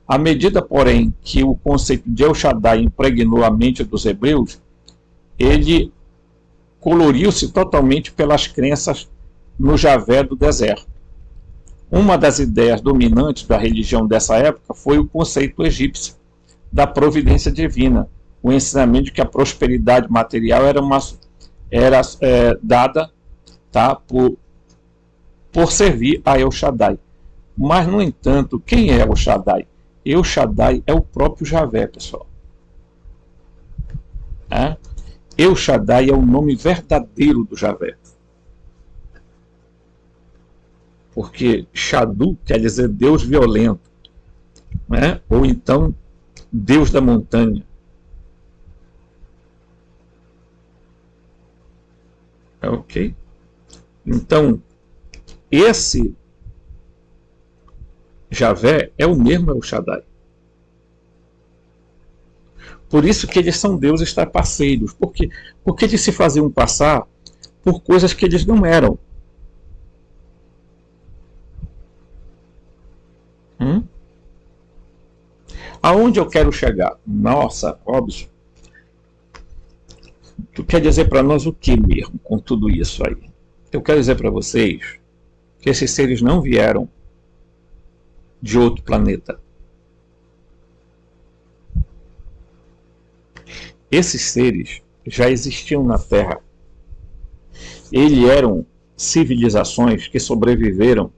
À medida, porém, que o conceito de El Shaddai impregnou a mente dos hebreus, ele coloriu-se totalmente pelas crenças no Javé do deserto. Uma das ideias dominantes da religião dessa época foi o conceito egípcio da providência divina, o ensinamento de que a prosperidade material era dada, tá, por servir a El Shaddai. Mas, no entanto, quem é El Shaddai? El Shaddai é o próprio Javé, pessoal. El Shaddai é o nome verdadeiro do Javé. Porque Shadu quer dizer Deus violento, né? Ou então Deus da montanha. Ok? Então, esse Javé é o mesmo El Shaddai. Por isso que eles são deuses trapaceiros. Porque eles se faziam passar por coisas que eles não eram. Aonde eu quero chegar? Nossa, óbvio. Tu quer dizer para nós o que mesmo com tudo isso aí? Eu quero dizer para vocês que esses seres não vieram de outro planeta. Esses seres já existiam na Terra. Eles eram civilizações que sobreviveram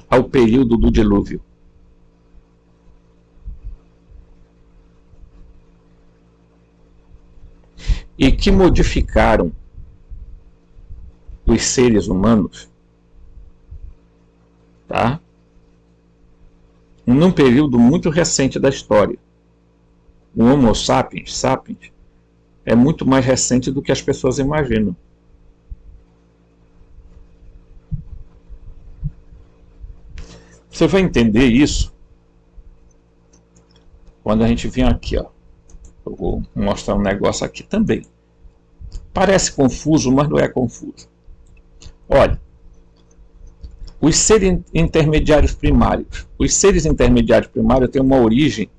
ao período do dilúvio. E que modificaram os seres humanos, tá? Num período muito recente da história. O Homo sapiens é muito mais recente do que as pessoas imaginam. Você vai entender isso quando a gente vem aqui, ó. Eu vou mostrar um negócio aqui também. Parece confuso, mas não é confuso. Olha, os seres intermediários primários. Os seres intermediários primários têm uma origem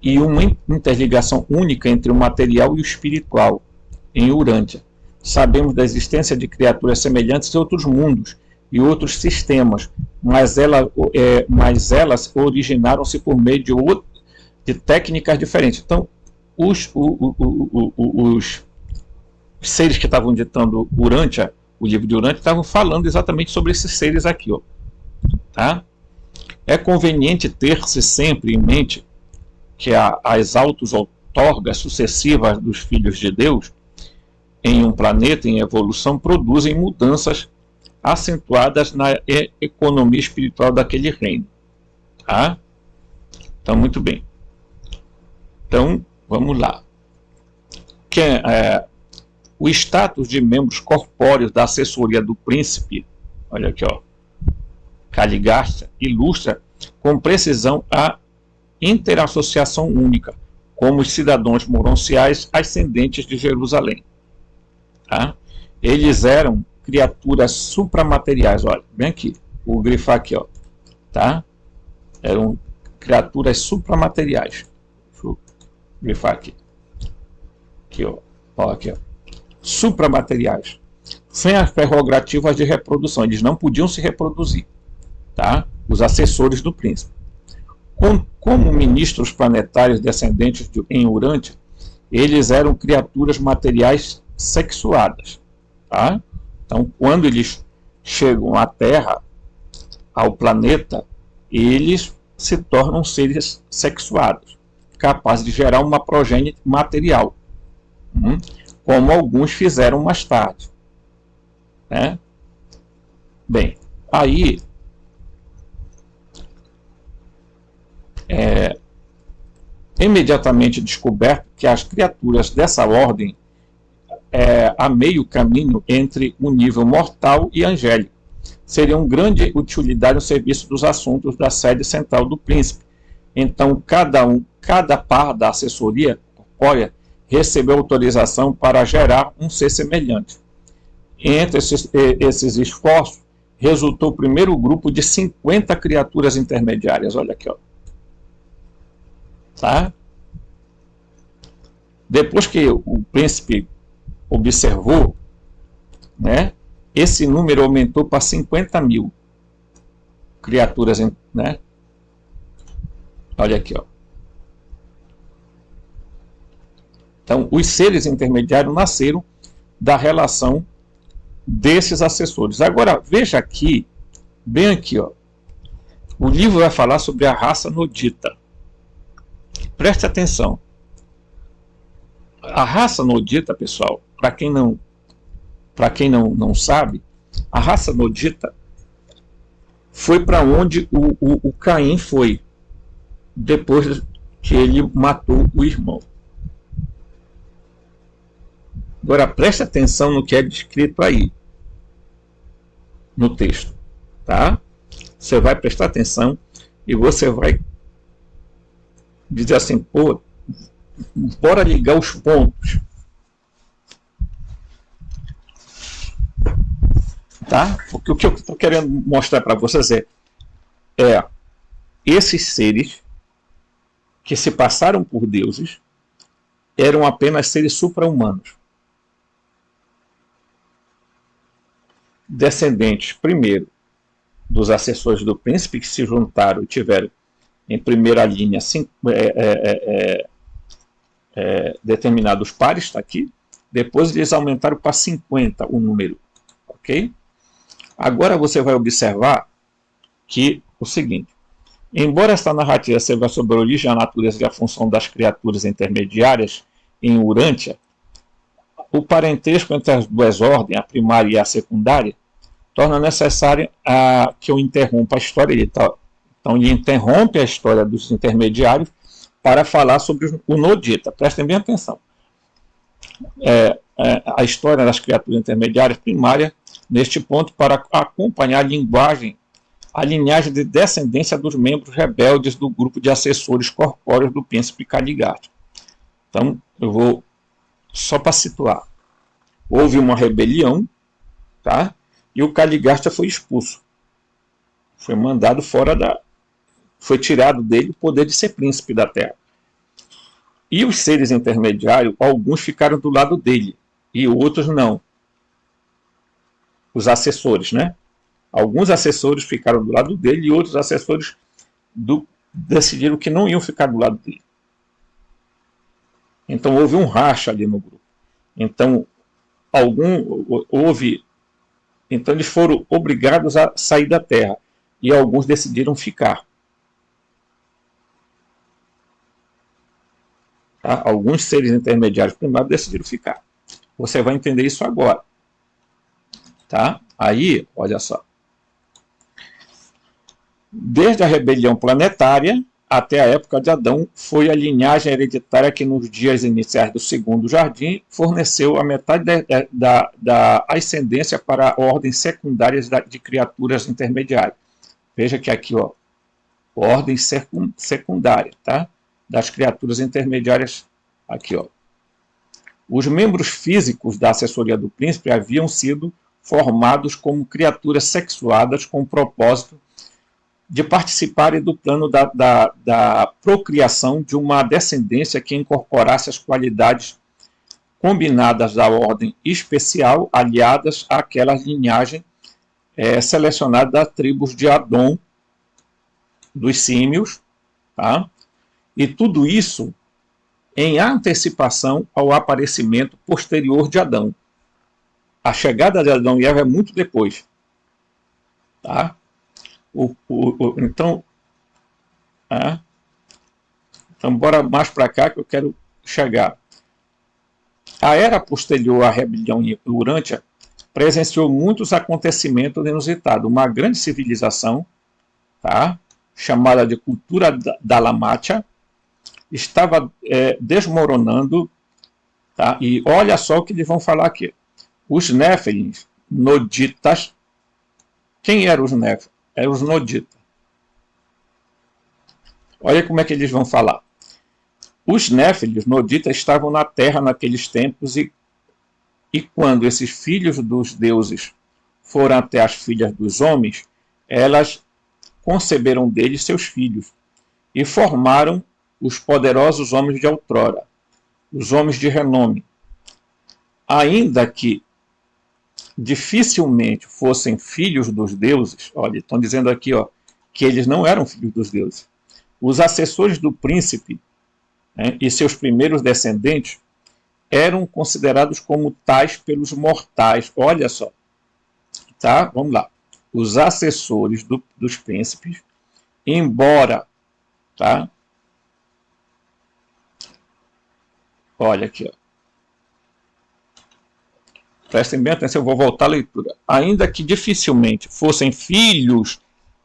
e uma interligação única entre o material e o espiritual, em Urântia. Sabemos da existência de criaturas semelhantes em outros mundos e outros sistemas, mas elas originaram-se por meio de técnicas diferentes. Então, os seres que estavam ditando Urântia, o livro de Urântia, estavam falando exatamente sobre esses seres aqui. Ó. Tá? É conveniente ter-se sempre em mente que as auto-outorgas sucessivas dos filhos de Deus em um planeta em evolução produzem mudanças acentuadas na economia espiritual daquele reino. Tá? Então, muito bem. Então, vamos lá. O status de membros corpóreos da assessoria do príncipe, olha aqui, ó, Caligasta, ilustra com precisão a interassociação única, como os cidadãos moronciais ascendentes de Jerusalém. Tá? Eles eram criaturas supramateriais, olha, bem aqui, vou grifar aqui, ó, tá? Eram criaturas supramateriais. Deixa eu grifar aqui. Aqui, ó, aqui, ó. Supramateriais, sem as prerrogativas de reprodução. Eles não podiam se reproduzir, tá? Os assessores do príncipe. Como ministros planetários descendentes em Urântia, eles eram criaturas materiais sexuadas, tá? Então, quando eles chegam à Terra, ao planeta, eles se tornam seres sexuados, capazes de gerar uma progênie material, como alguns fizeram mais tarde, né? Bem, aí imediatamente descoberto que as criaturas dessa ordem a meio caminho entre o nível mortal e angélico, seriam grande utilidade no serviço dos assuntos da sede central do príncipe. Então, cada par da assessoria corpórea recebeu autorização para gerar um ser semelhante. Entre esses esforços, resultou o primeiro grupo de 50 criaturas intermediárias. Olha aqui, ó. Tá? Depois que o príncipe observou, né, esse número aumentou para 50 mil criaturas, né? Olha aqui, ó. Então, os seres intermediários nasceram da relação desses assessores. Agora, veja aqui, bem aqui, ó. O livro vai falar sobre a raça nodita. Preste atenção. A raça nodita, pessoal, para quem não sabe, a raça nodita foi para onde o Caim foi, depois que ele matou o irmão. Agora, preste atenção no que é descrito aí, no texto, tá? Você vai prestar atenção e você vai dizer assim, pô, bora ligar os pontos. Tá? Porque o que eu estou querendo mostrar para vocês é esses seres que se passaram por deuses eram apenas seres supra-humanos. Descendentes, primeiro, dos assessores do príncipe, que se juntaram e tiveram em primeira linha determinados pares, está aqui. Depois eles aumentaram para 50 o número. Ok? Agora você vai observar que o seguinte: embora esta narrativa seja sobre a origem, a natureza e a função das criaturas intermediárias em Urântia, o parentesco entre as duas ordens, a primária e a secundária, torna necessário que eu interrompa a história. Então ele interrompe a história dos intermediários para falar sobre o nodita. Prestem bem atenção. A história das criaturas intermediárias primárias, neste ponto, para acompanhar a linhagem de descendência dos membros rebeldes do grupo de assessores corpóreos do príncipe Caligarte. Então, eu vou só para situar. Houve uma rebelião, tá? E o Caligarte foi expulso. Foi mandado fora foi tirado dele o poder de ser príncipe da Terra. E os seres intermediários, alguns ficaram do lado dele e outros não. Os assessores, né? Alguns assessores ficaram do lado dele e outros assessores decidiram que não iam ficar do lado dele. Então houve um racha ali no grupo. Então então eles foram obrigados a sair da Terra e alguns decidiram ficar. Tá? Alguns seres intermediários primários decidiram ficar. Você vai entender isso agora. Tá? Aí, olha só. Desde a rebelião planetária até a época de Adão, foi a linhagem hereditária que nos dias iniciais do segundo jardim forneceu a metade da ascendência para ordens secundárias de criaturas intermediárias. Veja que aqui, ó, ordem secundária, tá? Das criaturas intermediárias, aqui, ó. Os membros físicos da assessoria do príncipe haviam sido formados como criaturas sexuadas com o propósito de participarem do plano da procriação de uma descendência que incorporasse as qualidades combinadas da ordem especial, aliadas àquela linhagem selecionada das tribos de Adom, dos símios, tá? E tudo isso em antecipação ao aparecimento posterior de Adão. A chegada de Adão e Eva é muito depois. Tá? Então, bora mais para cá que eu quero chegar. A era posterior à rebelião urântia presenciou muitos acontecimentos inusitados. Uma grande civilização, tá? Chamada de cultura Dalamátia, estava desmoronando, tá? E olha só o que eles vão falar aqui. Os Néfilins, noditas. Quem eram os Néfilins? Eram os noditas. Olha como é que eles vão falar. Os Néfilins, noditas, estavam na terra naqueles tempos e quando esses filhos dos deuses foram até as filhas dos homens, elas conceberam deles seus filhos e formaram os poderosos homens de outrora, os homens de renome. Ainda que dificilmente fossem filhos dos deuses, olha, estão dizendo aqui, ó, que eles não eram filhos dos deuses. Os assessores do príncipe, né, e seus primeiros descendentes eram considerados como tais pelos mortais. Olha só, tá? Vamos lá. Os assessores dos príncipes, embora, tá? Olha aqui, ó. Prestem bem atenção, eu vou voltar à leitura. Ainda que dificilmente fossem filhos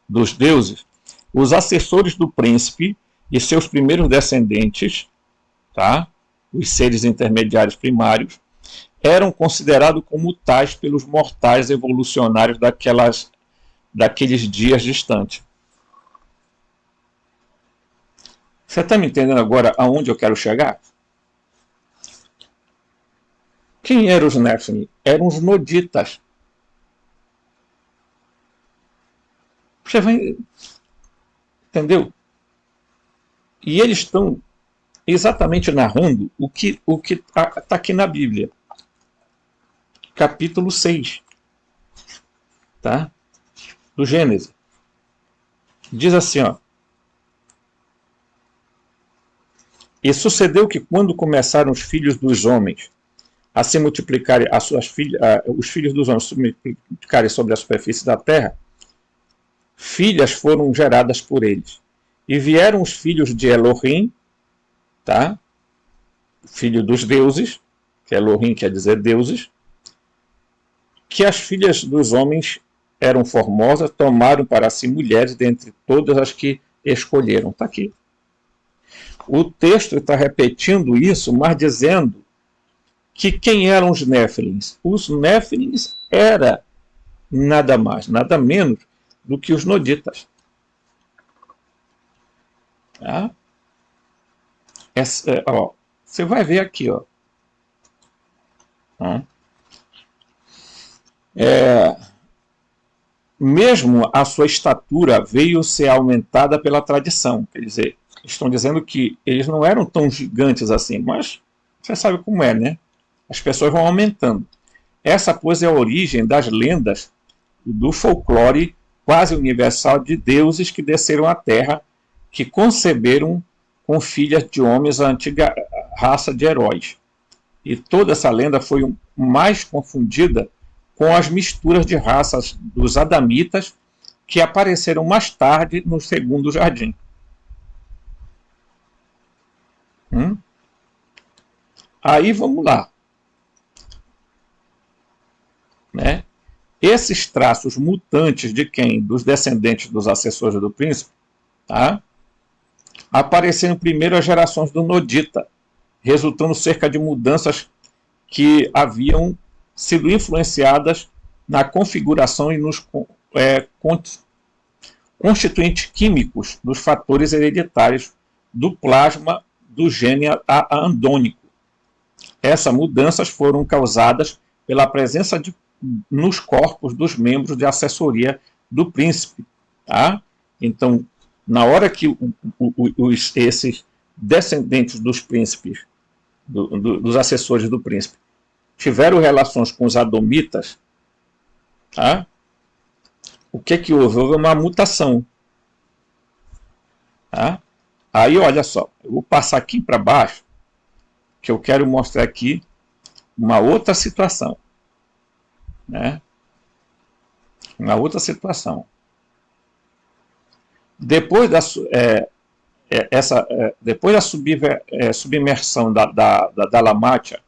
dos deuses, os assessores do príncipe e seus primeiros descendentes, tá? Os seres intermediários primários, eram considerados como tais pelos mortais evolucionários daqueles dias distantes. Você está me entendendo agora aonde eu quero chegar? Quem eram os Néfilins? Eram os noditas. Você vai... Entendeu? E eles estão exatamente narrando o que está aqui na Bíblia. Capítulo 6. Tá? Do Gênesis. Diz assim, ó. E sucedeu que quando começaram os filhos dos homens a se multiplicarem, os filhos dos homens se multiplicarem sobre a superfície da terra, filhas foram geradas por eles. E vieram os filhos de Elohim, tá? Filho dos deuses, que Elohim quer dizer deuses, que as filhas dos homens eram formosas, tomaram para si mulheres dentre todas as que escolheram. Está aqui. O texto está repetindo isso, mas dizendo que quem eram os Néfilins? Os Néfilins era nada mais, nada menos do que os noditas. Tá? Ó, você vai ver aqui, ó. Mesmo a sua estatura veio ser aumentada pela tradição. Quer dizer, estão dizendo que eles não eram tão gigantes assim, mas você sabe como é, né? As pessoas vão aumentando. Essa, pois, é a origem das lendas do folclore quase universal de deuses que desceram à Terra, que conceberam com filhas de homens a antiga raça de heróis. E toda essa lenda foi mais confundida com as misturas de raças dos adamitas que apareceram mais tarde no segundo jardim. Aí vamos lá. Né? Esses traços mutantes de quem? Dos descendentes dos assessores do príncipe, tá? Apareceram primeiro as gerações do Nodita, resultando cerca de mudanças que haviam sido influenciadas na configuração e nos constituintes químicos dos fatores hereditários do plasma do gene andônico. Essas mudanças foram causadas pela presença nos corpos dos membros de assessoria do príncipe. Tá? Então, na hora que esses descendentes dos príncipes dos assessores do príncipe, tiveram relações com os adomitas, tá? O que houve? Houve uma mutação. Tá? Aí, olha só, eu vou passar aqui para baixo, que eu quero mostrar aqui uma outra situação. Né? Uma outra situação. Depois da, depois da submersão da Dalmácia,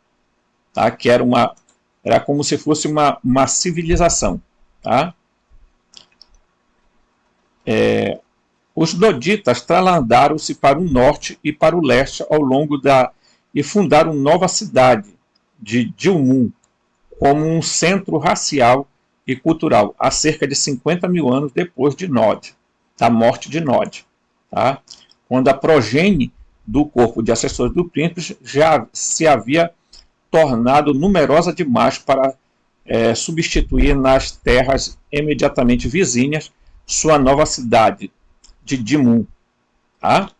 tá? Que era como se fosse uma civilização. Tá? Os noditas trasladaram-se para o norte e para o leste ao longo e fundaram nova cidade de Dilmun como um centro racial e cultural, há cerca de 50 mil anos depois de Nod, da morte de Nod, tá? Quando a progenie do corpo de assessores do príncipe já se havia tornado numerosa demais para substituir nas terras imediatamente vizinhas sua nova cidade de Dilmun. Tá?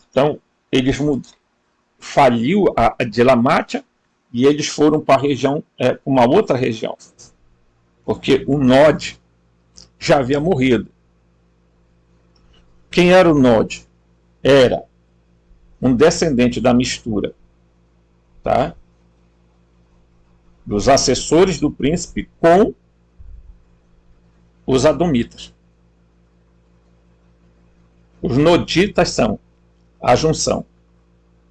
Então, eles faliu a Dalmácia e eles foram para a região, uma outra região, porque o Nod já havia morrido. Quem era o Nod? Era um descendente da mistura, tá? Dos assessores do príncipe com os adomitas. Os noditas são a junção,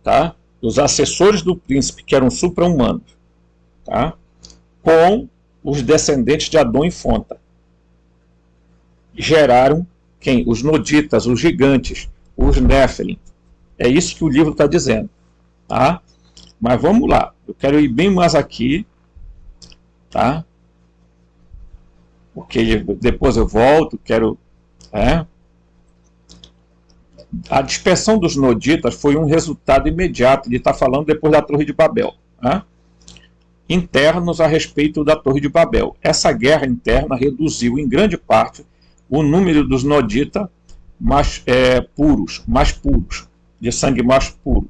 tá? Dos assessores do príncipe, que eram supra-humanos, tá? Com os descendentes de Adon e Fonta. Geraram quem? Os noditas, os gigantes, os Nephilim. É isso que o livro está dizendo. Tá? Mas vamos lá. Eu quero ir bem mais aqui. Tá? Porque depois eu volto. Quero... A dispersão dos noditas foi um resultado imediato. Ele está falando depois da Torre de Babel. Tá? Internos a respeito da Torre de Babel. Essa guerra interna reduziu em grande parte o número dos noditas mais puros, de sangue mais puro.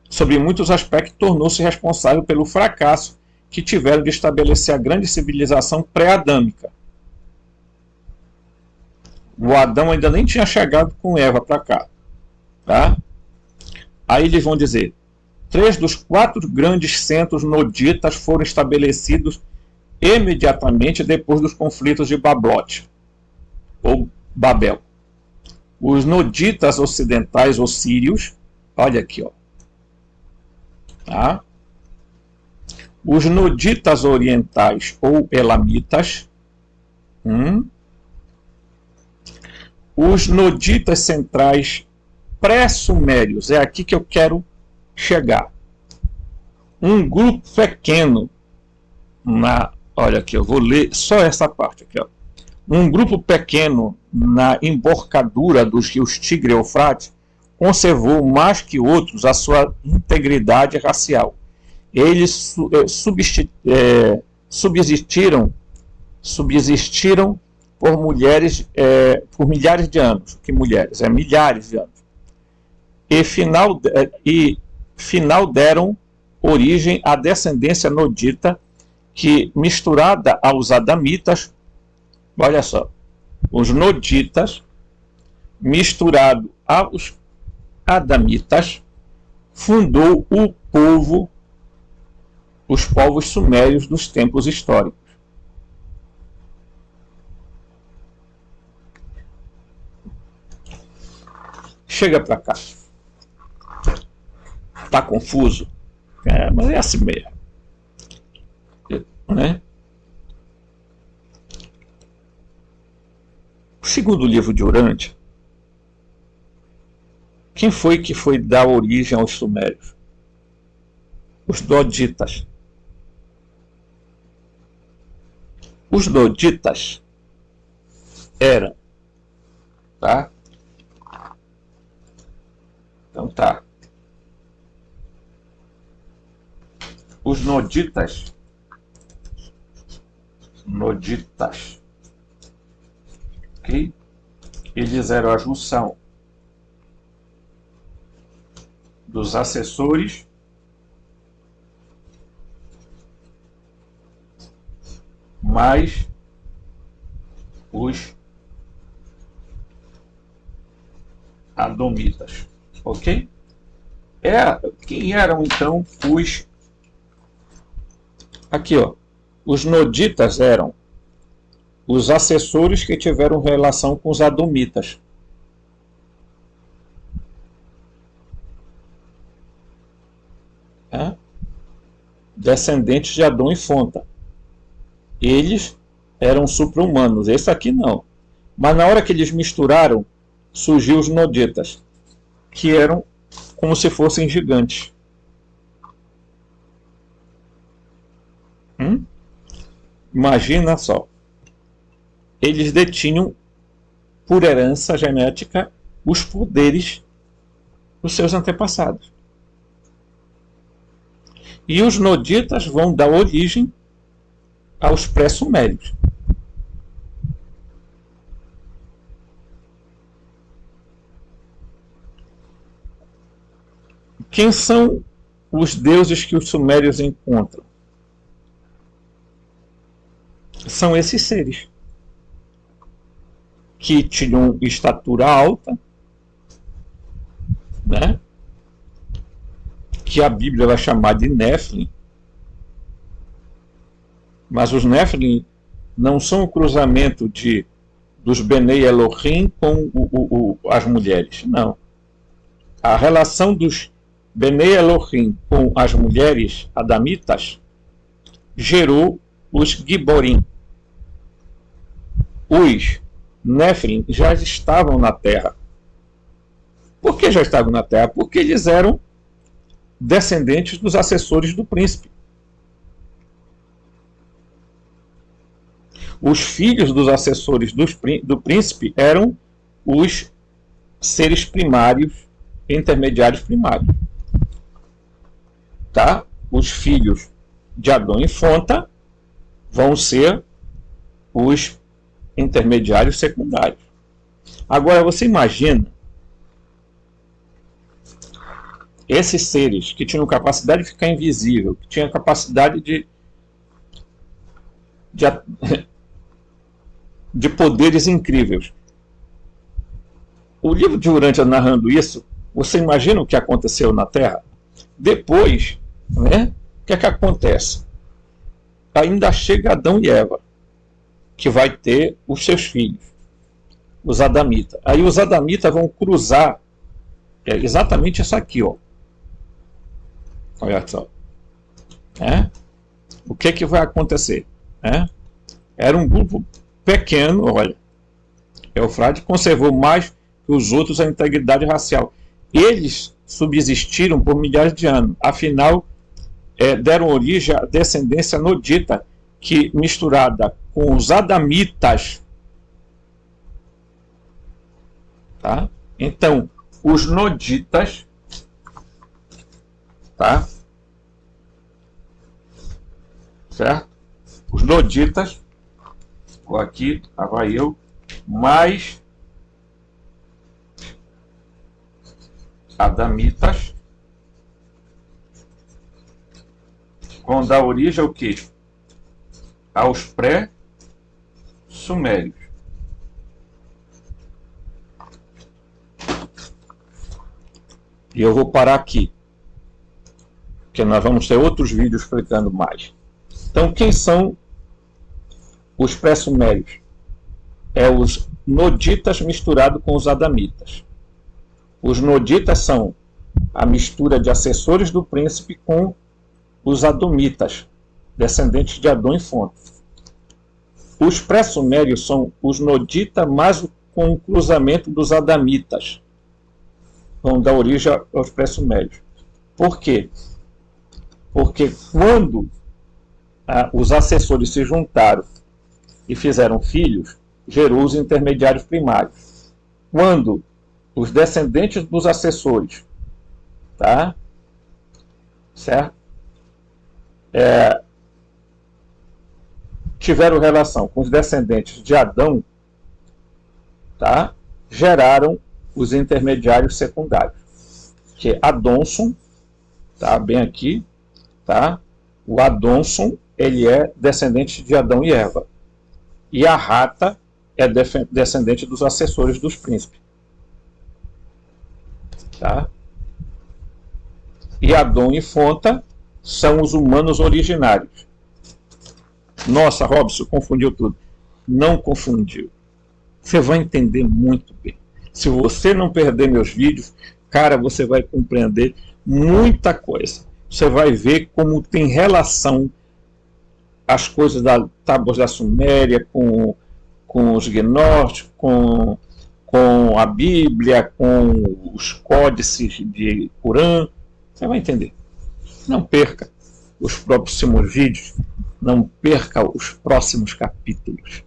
Sobre muitos aspectos, tornou-se responsável pelo fracasso que tiveram de estabelecer a grande civilização pré-adâmica. O Adão ainda nem tinha chegado com Eva para cá. Tá? Aí eles vão dizer: 3 dos 4 grandes centros noditas foram estabelecidos imediatamente depois dos conflitos de Bablote, ou Babel. Os noditas ocidentais, ou sírios, olha aqui, ó. Tá? Os noditas orientais, ou elamitas. Os noditas centrais pré-sumérios, é aqui que eu quero chegar. Um grupo pequeno, olha aqui, eu vou ler só essa parte aqui, ó. Um grupo pequeno na emborcadura dos rios Tigre e Eufrates conservou mais que outros a sua integridade racial. Eles subsistiram por por milhares de anos. Que mulheres? Milhares de anos. E final deram origem à descendência nodita que, misturada aos adamitas, olha só, os noditas, misturado aos adamitas, fundou os povos sumérios dos tempos históricos. Chega para cá. Tá confuso? Mas é assim mesmo. Né? O segundo livro de Urântia, quem foi que foi dar origem aos sumérios? Os noditas. Os noditas eram, tá? Então tá. Os noditas, ok? Eles eram a junção dos assessores mais os Adomitas, ok? Quem eram então os... Aqui, ó, os Noditas eram os assessores que tiveram relação com os Adomitas. Descendentes de Adão e Fonta. Eles eram supra-humanos, esse aqui não. Mas na hora que eles misturaram, surgiu os Noditas, que eram como se fossem gigantes. Imagina só. Eles detinham, por herança genética, os poderes dos seus antepassados. E os Noditas vão dar origem aos pré-sumérios. Quem são os deuses que os sumérios encontram? São esses seres que tinham estatura alta, né? Que a Bíblia vai chamar de Néfilim. Mas os Néfilim não são o cruzamento dos Benei Elohim com as mulheres. Não. A relação dos Benei Elohim com as mulheres adamitas gerou os Giborim. Os Néfilim já estavam na Terra. Por que já estavam na Terra? Porque eles eram descendentes dos assessores do príncipe. Os filhos dos assessores do príncipe eram os seres primários, intermediários primários. Tá? Os filhos de Adão e Fonta vão ser os intermediários secundários. Agora você imagina esses seres que tinham capacidade de ficar invisível, que tinham capacidade de poderes incríveis. O livro de Urântia narrando isso, você imagina o que aconteceu na Terra? Depois, né, o que é que acontece? Ainda chega Adão e Eva, que vai ter os seus filhos, os Adamitas. Aí os Adamitas vão cruzar exatamente isso aqui, ó. Olha só. O que vai acontecer? Era um grupo pequeno, olha. Eufrate conservou mais que os outros a integridade racial. Eles subsistiram por milhares de anos. Afinal, deram origem à descendência nodita, que misturada com os Adamitas. Tá? Então, os Noditas, tá? Certo? Os Noditas, aqui estava eu, mais Adamitas, vão dar origem ao quê? Aos pré-sumérios. E eu vou parar aqui, porque nós vamos ter outros vídeos explicando mais. Então, quem são os pré-sumérios? Os Noditas misturados com os Adamitas. Os Noditas são a mistura de assessores do príncipe com os Adomitas, descendentes de Adão e Fonta. Os pré-sumérios são os Noditas, mas com o cruzamento dos Adamitas. Vão dar origem aos pré-sumérios. Por quê? Porque quando os assessores se juntaram e fizeram filhos, gerou os intermediários primários. Quando os descendentes dos assessores, tá? Certo? Tiveram relação com os descendentes de Adão, tá? Geraram os intermediários secundários, que é Adonson, tá? Bem aqui, tá? O Adonson ele é descendente de Adão e Eva. E a rata é descendente dos assessores dos príncipes. Tá? E Adão e Fonta são os humanos originários. Nossa, Robson, confundiu tudo. Não confundiu. Você vai entender muito bem. Se você não perder meus vídeos, cara, você vai compreender muita coisa. Você vai ver como tem relação as coisas das tábuas da Suméria com os gnósticos, com a Bíblia, com os códices de Corã. Você vai entender. Não perca os próximos vídeos, não perca os próximos capítulos.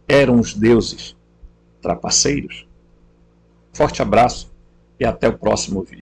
Eram os deuses trapaceiros. Forte abraço e até o próximo vídeo.